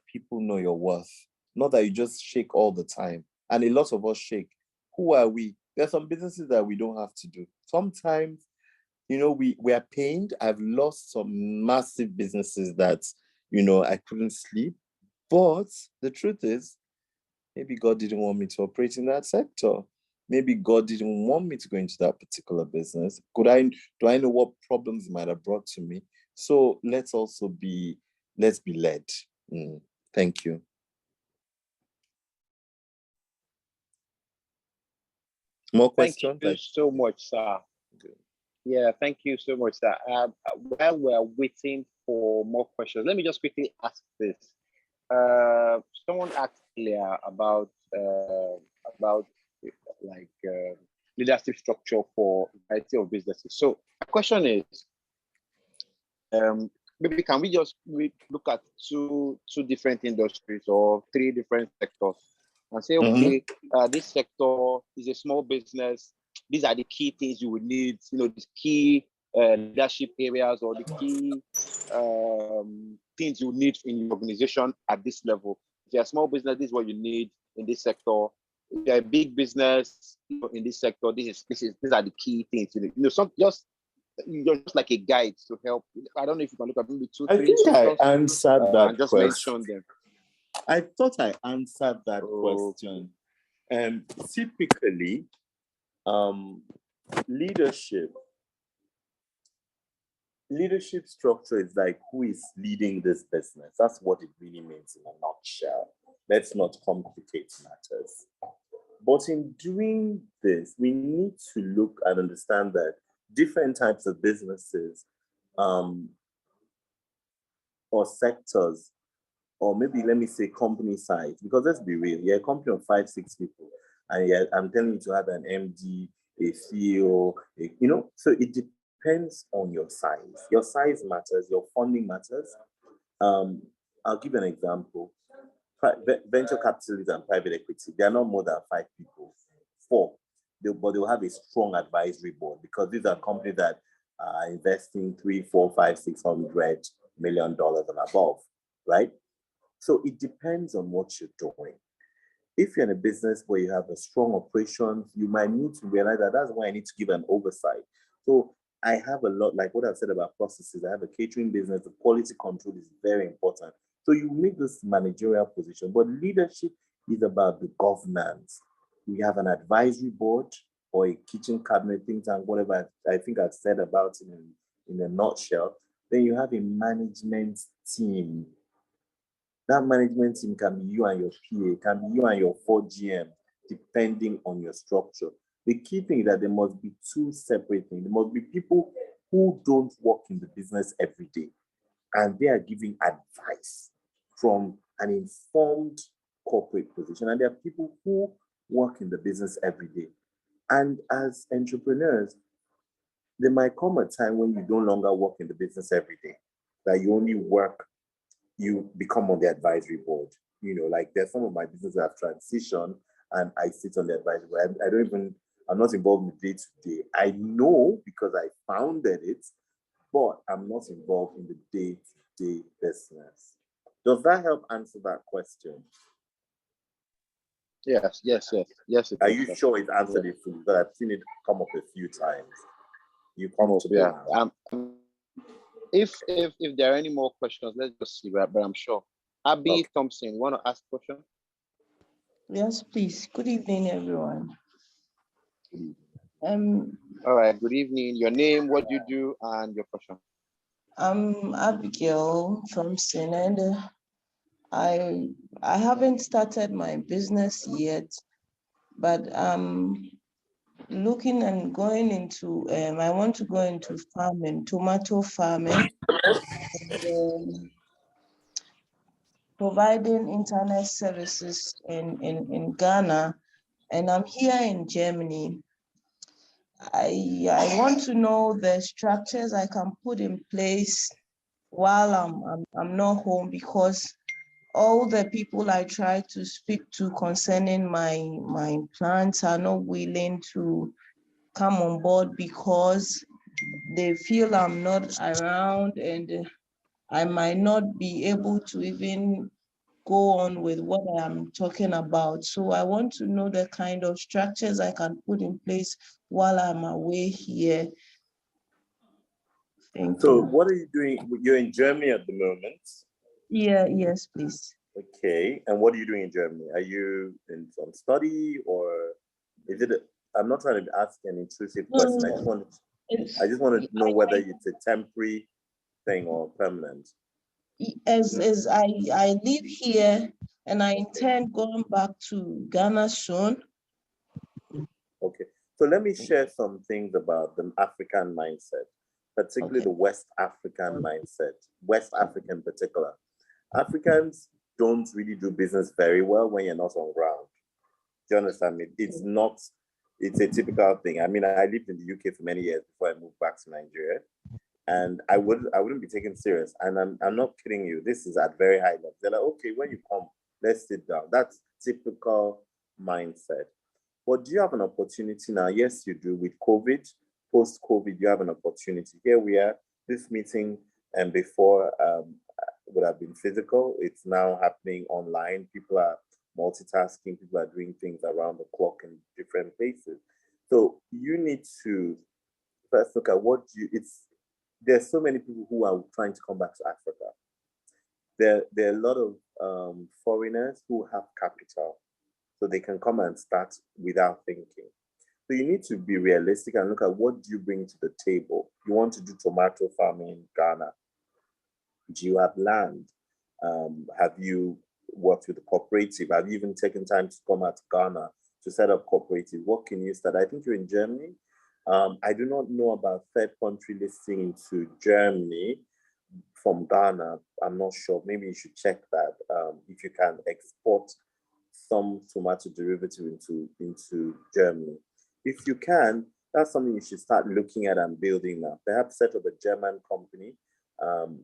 people know your worth. Not that you just shake all the time. And a lot of us shake. Who are we? There are some businesses that we don't have to do. Sometimes, you know, we are pained. I've lost some massive businesses that, you know, I couldn't sleep. But the truth is, maybe God didn't want me to operate in that sector. Maybe God didn't want me to go into that particular business. Do I know what problems it might have brought to me? So let's be led. Thank you. More questions? Thank you so much, sir. Yeah, thank you so much, sir. While we're waiting for more questions, let me just quickly ask this. Someone asked earlier about leadership structure for a variety of businesses. So the question is, maybe can we just look at two different industries or three different sectors and say, okay, this sector is a small business. These are the key things you would need, the key leadership areas or the key things you need in your organization at this level. If you're a small business, this is what you need in this sector. If you're a big business, in this sector, these are the key things. Just like a guide to help. I don't know if you can look at maybe two, I three think sectors I answered that and just question. mention them. I thought I answered that question. Typically, leadership structure is like who is leading this business. That's what it really means in a nutshell. Let's not complicate matters. But in doing this, we need to look and understand that different types of businesses or sectors, or maybe let me say company size, because let's be real, you're a company of 5-6 people, and I'm telling you to have an MD, a CEO, so it depends on your size. Your size matters, your funding matters. I'll give you an example. Venture capitalists and private equity, they are not more than 5 people, 4, but they'll have a strong advisory board because these are companies that are investing $300, $400, $500, $600 million and above, right? So it depends on what you're doing. If you're in a business where you have a strong operations, you might need to realize that that's why I need to give an oversight. So I have a lot, like what I've said about processes. I have a catering business. The quality control is very important. So you make this managerial position, but leadership is about the governance. We have an advisory board or a kitchen cabinet, think tank, whatever I think I've said about it in a nutshell. Then you have a management team. That management team can be you and your PA, can be you and your 4GM, depending on your structure. The key thing is that there must be 2 separate things. There must be people who don't work in the business every day, and they are giving advice from an informed corporate position. And there are people who work in the business every day. And as entrepreneurs, there might come a time when you no longer work in the business every day, that you only work, you become on the advisory board. Like there's some of my businesses that have transitioned and I sit on the advisory board. I'm not involved in the day-to-day. I know because I founded it, but I'm not involved in the day-to-day business. Does that help answer that question? Yes. Are you sure it answered it fully? Because I've seen it come up a few times. You come up, yeah. If there are any more questions, let's just see. But I'm sure. Abby Thompson, want to ask a question? Yes, please. Good evening, everyone. All right. Good evening. Your name, what you do, and your question. I'm Abigail Thompson, and I haven't started my business yet, but I'm looking and going into. I want to go into farming, tomato farming, and, providing internet services in Ghana, and I'm here in Germany. I want to know the structures I can put in place while I'm not home, because all the people I try to speak to concerning my plans are not willing to come on board because they feel I'm not around and I might not be able to even go on with what I'm talking about. So I want to know the kind of structures I can put in place while I'm away here. Thank you. What are you doing? You're in Germany at the moment? Yeah, yes, please. Okay, and what are you doing in Germany? Are you in some study, or is it? I'm not trying to ask an intrusive question. I just wanted to know whether it's a temporary thing or permanent. As I live here and I intend going back to Ghana soon. Okay, so let me share some things about the African mindset, particularly the West African mindset, West Africa in particular. Africans don't really do business very well when you're not on ground. Do you understand me? It's a typical thing. I mean, I lived in the UK for many years before I moved back to Nigeria. And I wouldn't be taken serious. And I'm not kidding you. This is at very high level. They're like, okay, when you come, let's sit down. That's typical mindset. But do you have an opportunity now? Yes, you do. With COVID, post-COVID, you have an opportunity. Here we are. This meeting and before would have been physical. It's now happening online. People are multitasking. People are doing things around the clock in different places. So you need to first look at there's so many people who are trying to come back to Africa. There are a lot of foreigners who have capital, so they can come and start without thinking. So you need to be realistic and look at what do you bring to the table. You want to do tomato farming in Ghana. Do you have land? Have you worked with a cooperative? Have you even taken time to come out to Ghana to set up cooperative? What can you start? I think you're in Germany. I do not know about third country listing into Germany from Ghana. I'm not sure. Maybe you should check that. If you can export some tomato derivative into Germany. If you can, that's something you should start looking at and building now. Perhaps set up a German company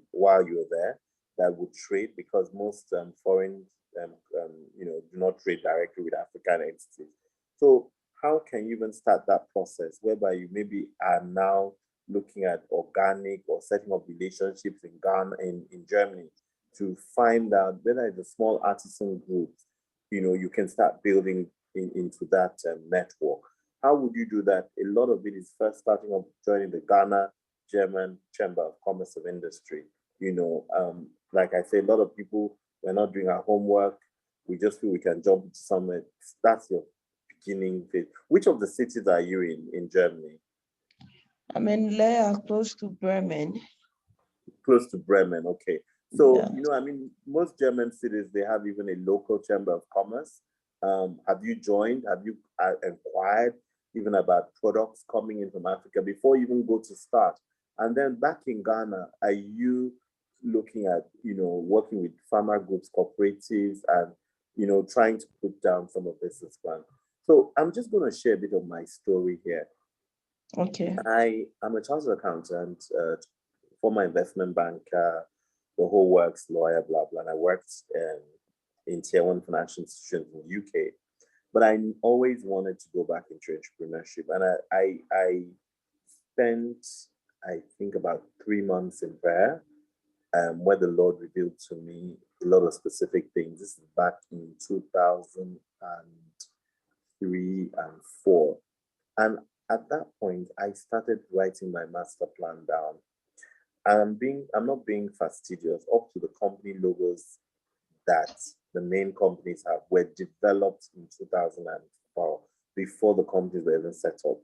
while you're there that would trade, because most foreign do not trade directly with African entities. So how can you even start that process whereby you maybe are now looking at organic or setting up relationships in Ghana, in Germany, to find out whether it's a small artisan group, you can start building into that network. How would you do that? A lot of it is first starting up, joining the Ghana German Chamber of Commerce of Industry. Like I say, a lot of people, we're not doing our homework. We just feel we can jump into somewhere. That's your beginning phase. Which of the cities are you in Germany? I'm in Leer, close to Bremen. Close to Bremen, okay. So, Yeah. most German cities, they have even a local chamber of commerce. Have you joined? Have you inquired even about products coming in from Africa before you even go to start? And then back in Ghana, are you looking at, working with farmer groups, cooperatives, and, trying to put down some of business plans? So I'm just going to share a bit of my story here. Okay. I am a chartered accountant, former investment banker, the whole works, lawyer, blah, blah. And I worked in tier one financial institutions in the UK. But I always wanted to go back into entrepreneurship. And I spent, I think, about 3 months in prayer, where the Lord revealed to me a lot of specific things. This is back in 2003 and 4. And at that point, I started writing my master plan down. I'm not being fastidious. Up to the company logos that the main companies have were developed in 2004, before the companies were even set up.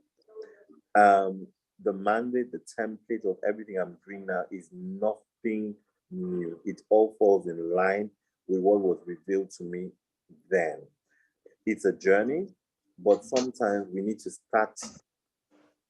The mandate, the template of everything I'm doing now is nothing new. It all falls in line with what was revealed to me then. It's a journey, but sometimes we need to start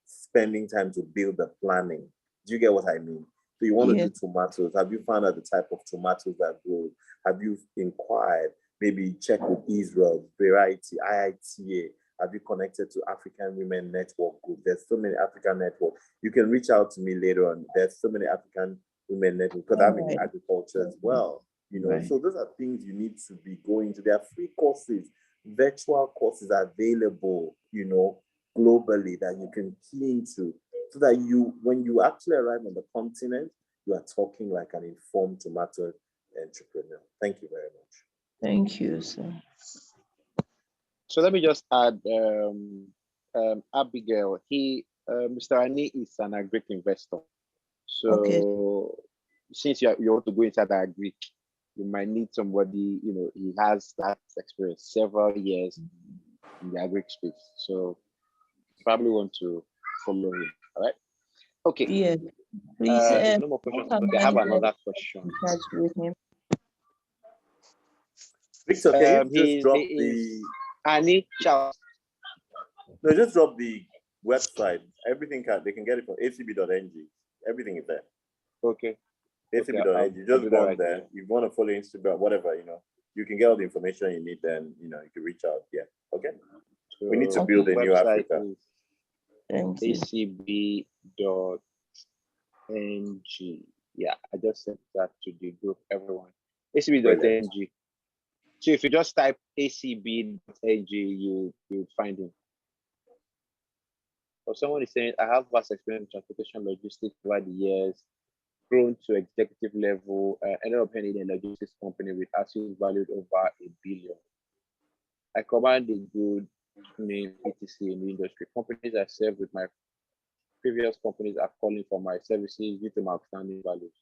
spending time to build the planning. Do you get what I mean? So you want to do tomatoes. Have you found out the type of tomatoes that grow? Have you inquired? Maybe check with Israel, Variety, IITA. Have you connected to African Women Network Group? There's so many African networks. You can reach out to me later on. There's so many African Women Network, because I'm in agriculture as well. So those are things you need to be going to. There are free courses, virtual courses available, globally, that you can key into, so that when you actually arrive on the continent, you are talking like an informed tomato entrepreneur. Thank you very much. Thank you, sir. So let me just add, Abigail, Mr. Ani is an agri investor. So since you want to go inside the agri, you might need somebody, he has that experience, several years in the agri space. So you probably want to follow him. All right. Okay. Yeah. Please. No more questions. Okay, I have another question. With him. Victor, can you just drop the Annie Charles? No, just drop the website. Everything they can get it from acb.ng. Everything is there. Okay. acb.ng. Just go on there. If you want to follow Instagram, whatever, you can get all the information you need. Then you can reach out. Yeah. Okay. So we need to build a new Africa. acb.ng. ACB.ng. Yeah, I just sent that to the group, everyone. ACB.ng. So if you just type ACB.ng, you find him. Or someone is saying, I have vast experience in transportation logistics over the years, grown to executive level, ended up heading a logistics company with assets valued over $1 billion. I command a good name, etc. in the industry. Companies I served with my previous companies are calling for my services due to my outstanding values.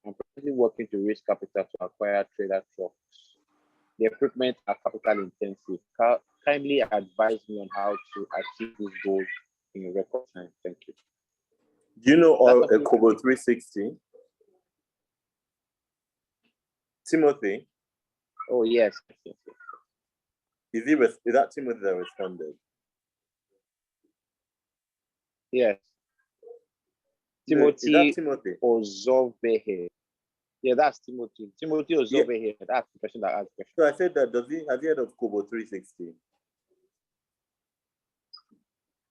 I'm presently working to raise capital to acquire trailer trucks. The equipment are capital intensive. Kindly advise me on how to achieve these goals in a record time. Thank you. Do you know all Kobo 360? Timothy? Oh, yes. Is that Timothy that responded? Yes. Is that Timothy? Ozovehe. Yeah, that's Timothy. Timothy Ozovehe. Yeah. That's the person that asked the question. So I said that, has he heard of Kobo 360?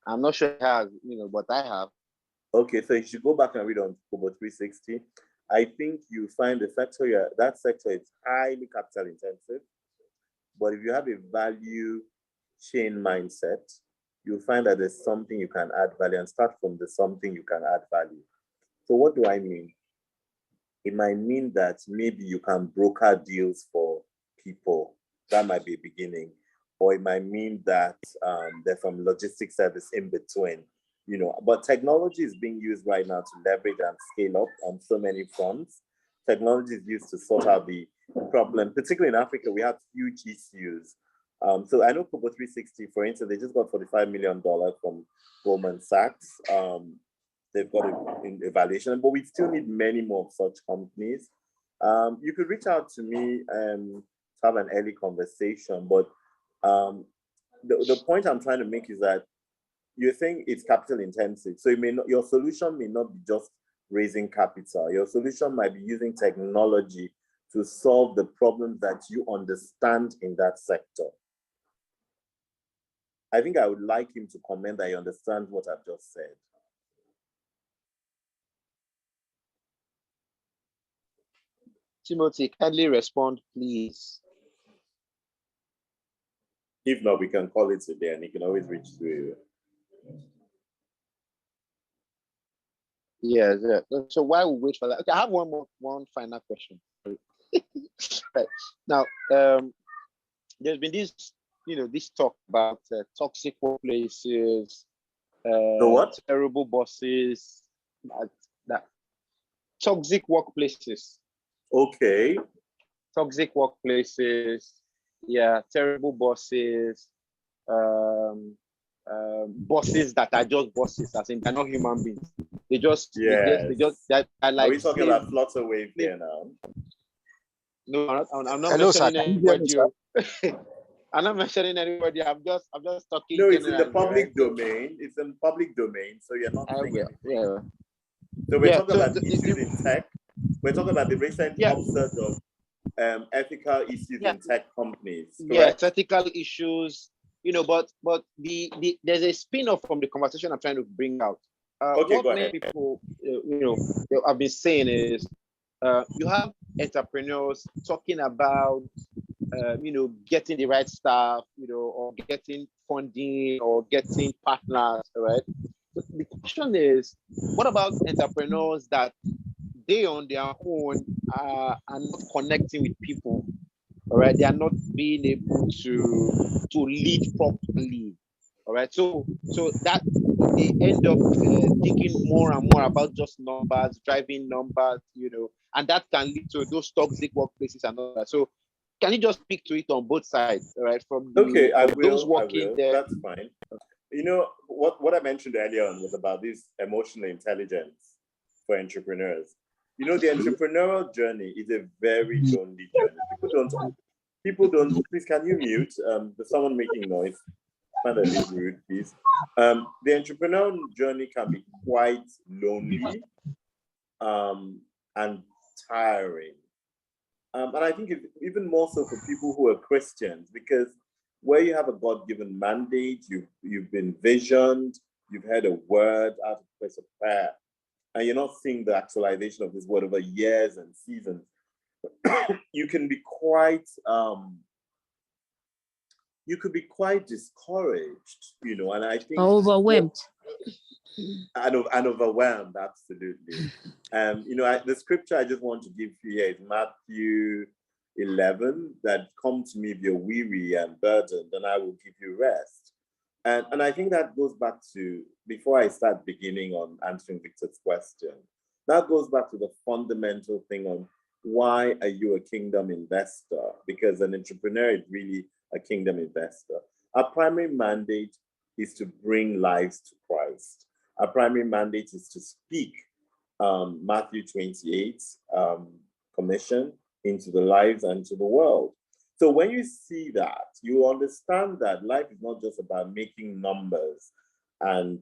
I'm not sure he has, but I have. Okay, so you should go back and read on Kobo 360. I think you find that sector is highly capital intensive. But if you have a value chain mindset, you'll find that there's something you can add value and start from the something you can add value. So what do I mean? It might mean that maybe you can broker deals for people. That might be a beginning. Or it might mean that there's some logistics service in between, But technology is being used right now to leverage and scale up on so many fronts. Technology is used to sort out the problem, particularly in Africa. We have huge issues. So I know Kobo 360, for instance, they just got $45 million from Goldman Sachs. They've got an evaluation, but we still need many more of such companies. You could reach out to me and have an early conversation, but the point I'm trying to make is that you're saying it's capital intensive. So your solution may not be just raising capital. Your solution might be using technology to solve the problems that you understand in that sector. I think I would like him to comment that he understands what I've just said. Timothy, kindly respond, please. If not, we can call it today and he can always reach to you. Yeah. So why we wait for that? Okay, I have one final question. Right. Now, there's been this talk about toxic workplaces, what? terrible bosses, that toxic workplaces. Okay. Toxic workplaces, yeah, terrible bosses, bosses that are just bosses, as in they're not human beings. They just that are like. Are we talking about Flutterwave here now? No, I'm not Hello, sir. mentioning anybody. I'm not mentioning anybody. I'm just talking. No, it's in the public domain. It's in public domain, so you're not saying anything. Yeah. So we're talking about issues in tech. We're talking about the recent upsurge of ethical issues in tech companies. Correct? Yes, ethical issues. But there's a spin-off from the conversation I'm trying to bring out. What many people have been saying is you have entrepreneurs talking about getting the right staff, or getting funding or getting partners, right? But the question is, what about entrepreneurs that they on their own are not connecting with people? All right, they are not being able to lead properly. All right, so that they end up thinking more and more about just numbers, driving numbers, and that can lead to those toxic workplaces and all that. So can you just speak to it on both sides, all right? From those working there. That's fine. What I mentioned earlier on was about this emotional intelligence for entrepreneurs. The entrepreneurial journey is a very lonely journey. People don't, please, can you mute? There's someone making noise. Not a bit rude, please. The entrepreneurial journey can be quite lonely and tiring. And I think it's even more so for people who are Christians, because where you have a God-given mandate, you've been visioned, you've heard a word out of place of prayer. and you're not seeing the actualization of this word over years and seasons, you can be quite discouraged, and I think Overwhelmed. and overwhelmed, absolutely. The scripture I just want to give you here is Matthew 11, that come to me if you're weary and burdened, and I will give you rest. And I think that goes back to, before I start beginning on answering Victor's question, that goes back to the fundamental thing on why are you a kingdom investor? Because an entrepreneur is really a kingdom investor. Our primary mandate is to bring lives to Christ. Our primary mandate is to speak Matthew 28 commission into the lives and to the world. So when you see that, you understand that life is not just about making numbers and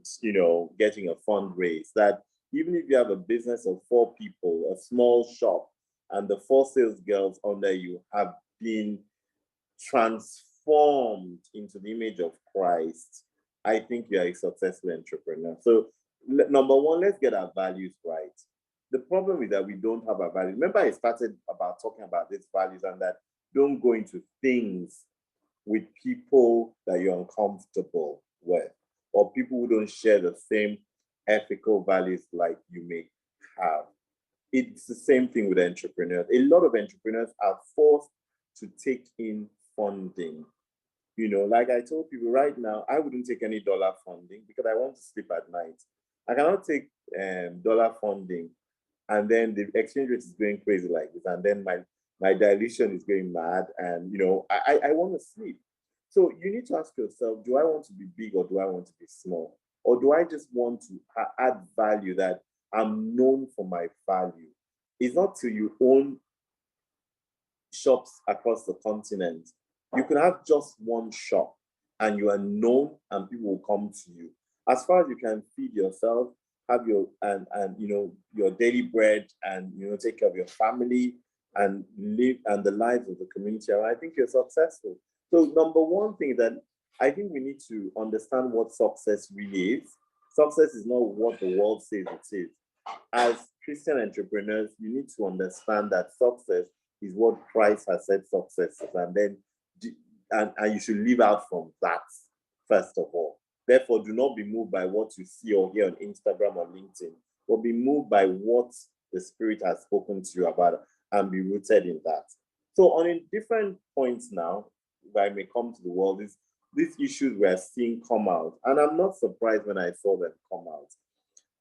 getting a fundraise. That even if you have a business of 4 people, a small shop, and the 4 sales girls under you have been transformed into the image of Christ, I think you are a successful entrepreneur. So number one, let's get our values right. The problem is that we don't have our values. Remember, I started about talking about these values, and that don't go into things with people that you're uncomfortable with, or people who don't share the same ethical values like you may have. It's the same thing with entrepreneurs. A lot of entrepreneurs are forced to take in funding. Like I told people right now, I wouldn't take any dollar funding because I want to sleep at night. I cannot take dollar funding and then the exchange rate is going crazy like this, and then my dilution is going mad, and I want to sleep. So you need to ask yourself, do I want to be big or do I want to be small? Or do I just want to add value that I'm known for my value? It's not till you own shops across the continent. You can have just one shop and you are known and people will come to you. As far as you can feed yourself, have your your daily bread, and take care of your family and live and the lives of the community, I think you're successful. So number one thing that I think we need to understand what success really is. Success is not what the world says it is. As Christian entrepreneurs, you need to understand that success is what Christ has said success is, and then and you should live out from that first of all. Therefore, do not be moved by what you see or hear on Instagram or LinkedIn, but be moved by what the Spirit has spoken to you about and be rooted in that. So on a different points now, if I may come to the world, is these issues we are seeing come out. And I'm not surprised when I saw them come out.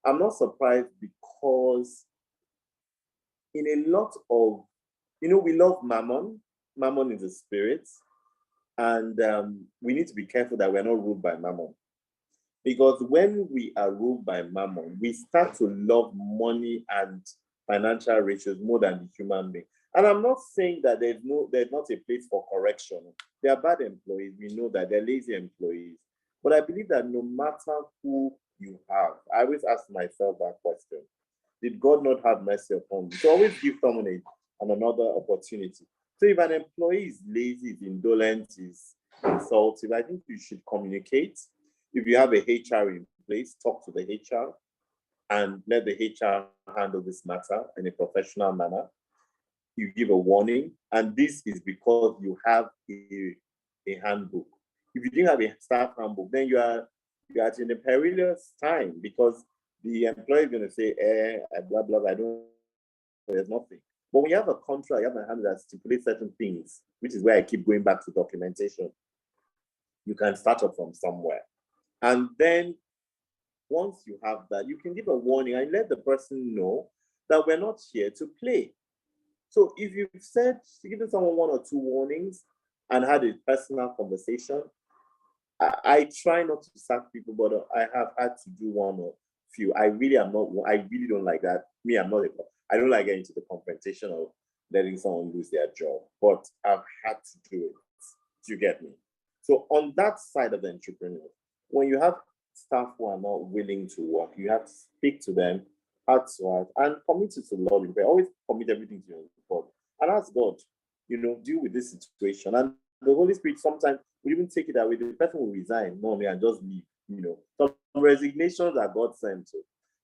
I'm not surprised because in a lot of, we love mammon. Mammon is a spirit. And we need to be careful that we're not ruled by mammon. Because when we are ruled by mammon, we start to love money and financial ratios more than the human being. And I'm not saying that there's not a place for correction. There are bad employees. We know that they're lazy employees. But I believe that no matter who you have, I always ask myself that question. Did God not have mercy upon me? So always give someone another opportunity. So if an employee is lazy, is indolent, is insultive, I think you should communicate. If you have a HR in place, talk to the HR and let the HR handle this matter in a professional manner. You give a warning, and this is because you have a handbook. If you didn't have a staff handbook, then you are in a perilous time, because the employer is going to say, blah, blah, blah, there's nothing. But when you have a contract, you have a handbook that stipulates certain things, which is where I keep going back to documentation. You can start up from somewhere. And then once you have that, you can give a warning and let the person know that we're not here to play. So if you've given someone 1 or 2 warnings and had a personal conversation, I try not to sack people, but I have had to do 1 or few. I really don't like that. I don't like getting into the confrontation of letting someone lose their job, but I've had to do it. Do you get me? So on that side of the entrepreneur, when you have staff who are not willing to work, you have to speak to them heart to heart and commit it to the Lord in prayer. Always commit everything to God and ask God, deal with this situation. And the Holy Spirit sometimes will even take it away. The person will resign normally and just leave. Some resignations are God sent to.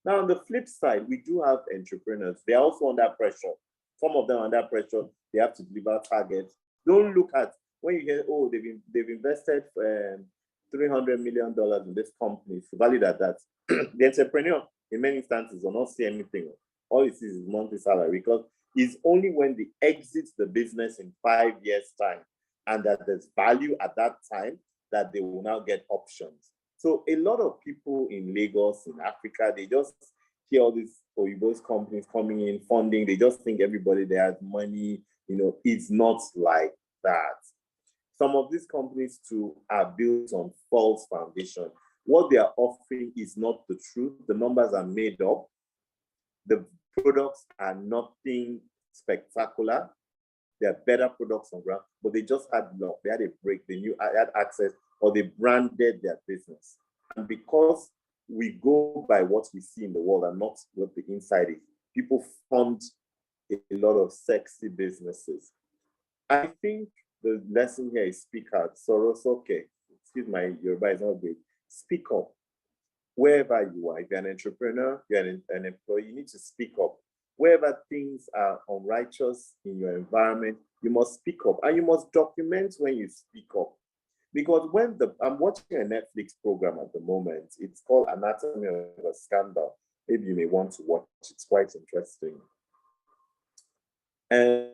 Now, on the flip side, we do have entrepreneurs. They are also under pressure. Some of them are under pressure. They have to deliver targets. Don't look at when you hear, oh, they've invested $300 million in this company. It's valid at that. The entrepreneur, in many instances, will not see anything. All he sees is monthly salary, because it's only when they exit the business in 5 years' time and that there's value at that time that they will now get options. So a lot of people in Lagos, in Africa, they just hear all these Oyinbo's companies coming in, funding. They just think everybody there has money. It's not like that. Some of these companies too are built on false foundation. What they are offering is not the truth. The numbers are made up. The products are nothing spectacular. They are better products on ground, but they just had luck. They had a break. They had access, or they branded their business. And because we go by what we see in the world and not what the inside is, people fund a lot of sexy businesses. I think the lesson here is speak out. Sorosoke, excuse my Yoruba is not great. Speak up. Wherever you are, if you're an entrepreneur, you're an employee, you need to speak up. Wherever things are unrighteous in your environment, you must speak up, and you must document when you speak up. Because I'm watching a Netflix program at the moment, it's called Anatomy of a Scandal. Maybe you may want to watch it. It's quite interesting. And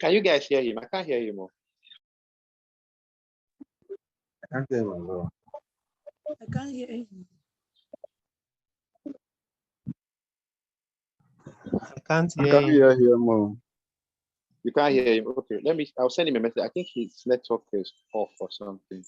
Can you guys hear him? I can't hear you more. I can't hear him as well. I can't hear him. I can't I can't hear him. You can't hear him. Okay, I'll send him a message. I think his network is off or something.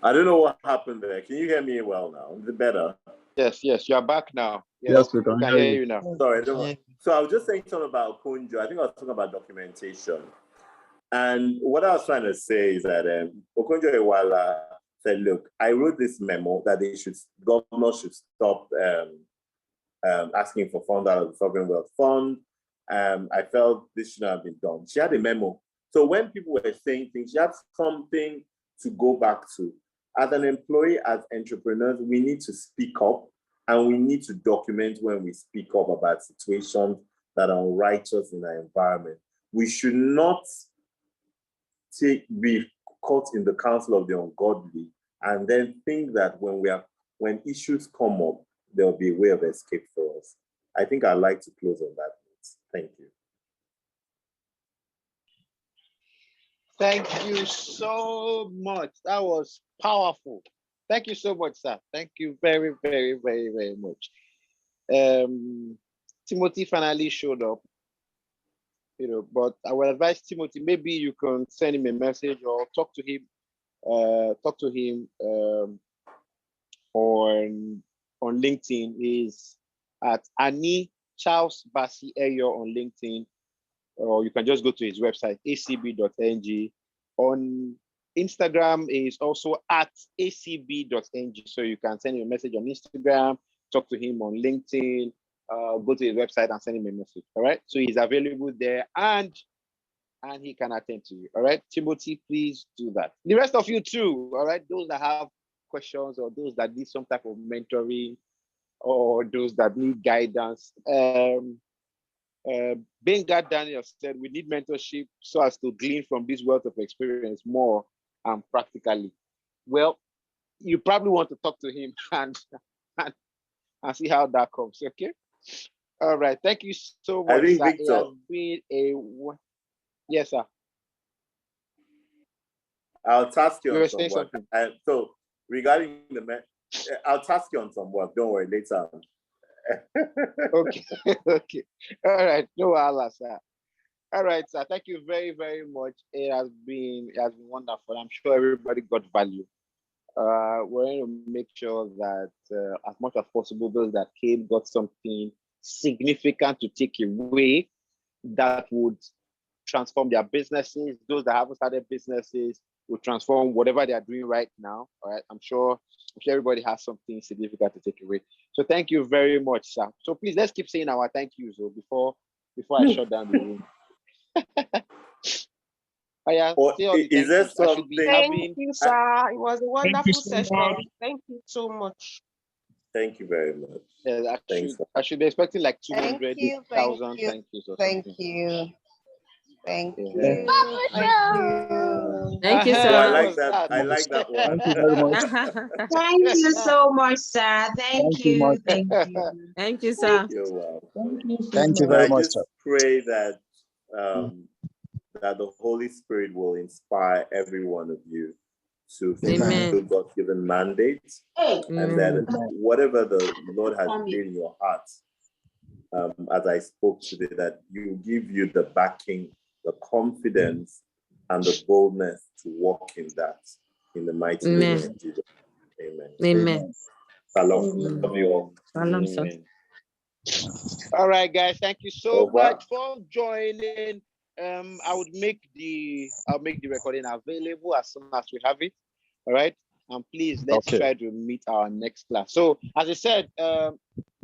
I don't know what happened there. Can you hear me well now? Is it better? Yes, you are back now. Yes, we can hear you now. Sorry, so I was just saying something about Kunjo. I think I was talking about documentation. And what I was trying to say is that Okonjo Iweala said, look, I wrote this memo that governors should stop asking for funds out of the Sovereign Wealth Fund. I felt this shouldn't have been done. She had a memo. So when people were saying things, she had something to go back to. As an employee, as entrepreneurs, we need to speak up, and we need to document when we speak up about situations that are unrighteous in our environment. We should not be caught in the counsel of the ungodly and then think that when issues come up, there'll be a way of escape for us. I think I'd like to close on that note. Thank you. Thank you so much. That was powerful. Thank you so much, sir. Thank you very, very, very, very much. Timothy finally showed up, but I would advise Timothy, maybe you can send him a message or talk to him on LinkedIn. He's at Annie Charles Bassey-Eyo on LinkedIn, or you can just go to his website, acb.ng. On Instagram is also at acb.ng. So you can send him a message on Instagram, talk to him on LinkedIn, go to his website and send him a message. All right. So he's available there and he can attend to you. All right. Timothy, please do that. The rest of you too. All right. Those that have questions or those that need some type of mentoring or those that need guidance. Benga Daniel said we need mentorship so as to glean from this wealth of experience more and practically. Well, you probably want to talk to him and see how that comes. Okay. All right. Thank you so much. I think, sir. Victor, it has been yes, sir. I'll task you were on saying something. something. So regarding the I'll task you on some work. Don't worry, later on. Okay, okay. All right, no Allah, sir. All right, sir. Thank you very, very much. It has been wonderful. I'm sure everybody got value. We're going to make sure that as much as possible, those that came got something significant to take away that would transform their businesses. Those that haven't started businesses will transform whatever they are doing right now. All right, I'm sure everybody has something significant to take away. So thank you very much, sir. So please let's keep saying our thank yous before I shut down the room. Oh, yeah, Is there something? Thank you, sir. It was a wonderful session. Thank you so much. Thank you very much. Yeah, I should be expecting like 200,000 thank yous or Thank something. you. Thank Yeah. you. Thank you. Thank you, Oh, sir. I like that. I like that one. Thank you very much. Thank you so much, sir. Thank you. Thank you. Thank you, sir. You're welcome. Thank you so Thank you much. very I much, just sir. pray that that the Holy Spirit will inspire every one of you to fulfill God's given mandate, and that whatever the Lord has laid in your heart, as I spoke today, that you give you the backing, the confidence, and the boldness to walk in that. In the mighty name of Jesus. Amen. Amen. Shalom. Love you all. Shalom, sir. All right, guys. Thank you so much for joining. I'll make the recording available as soon as we have it. All right. And please let's try to meet our next class. So as I said,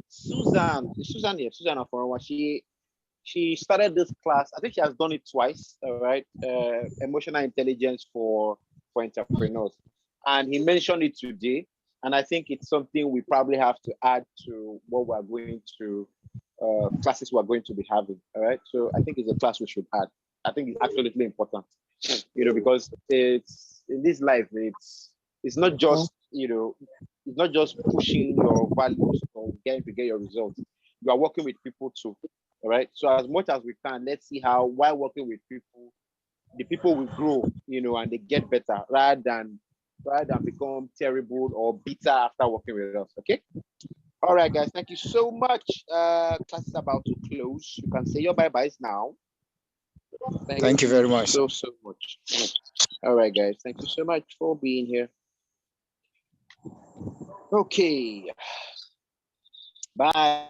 Susan Aforowa, she started this class. I think she has done it twice. All right. Emotional intelligence for entrepreneurs. And he mentioned it today. And I think it's something we probably have to add to what we're going to classes we're going to be having. All right. So I think it's a class we should add. I think it's absolutely important, because it's in this life, it's not just, it's not just pushing your values or getting to get your results. You are working with people too. All right. So as much as we can, let's see how, while working with people, the people will grow, and they get better rather than become terrible or bitter after working with us. Okay. All right, guys. Thank you so much. Class is about to close. You can say your bye-byes now. Thank you very much. So much. All right, guys. Thank you so much for being here. Okay. Bye.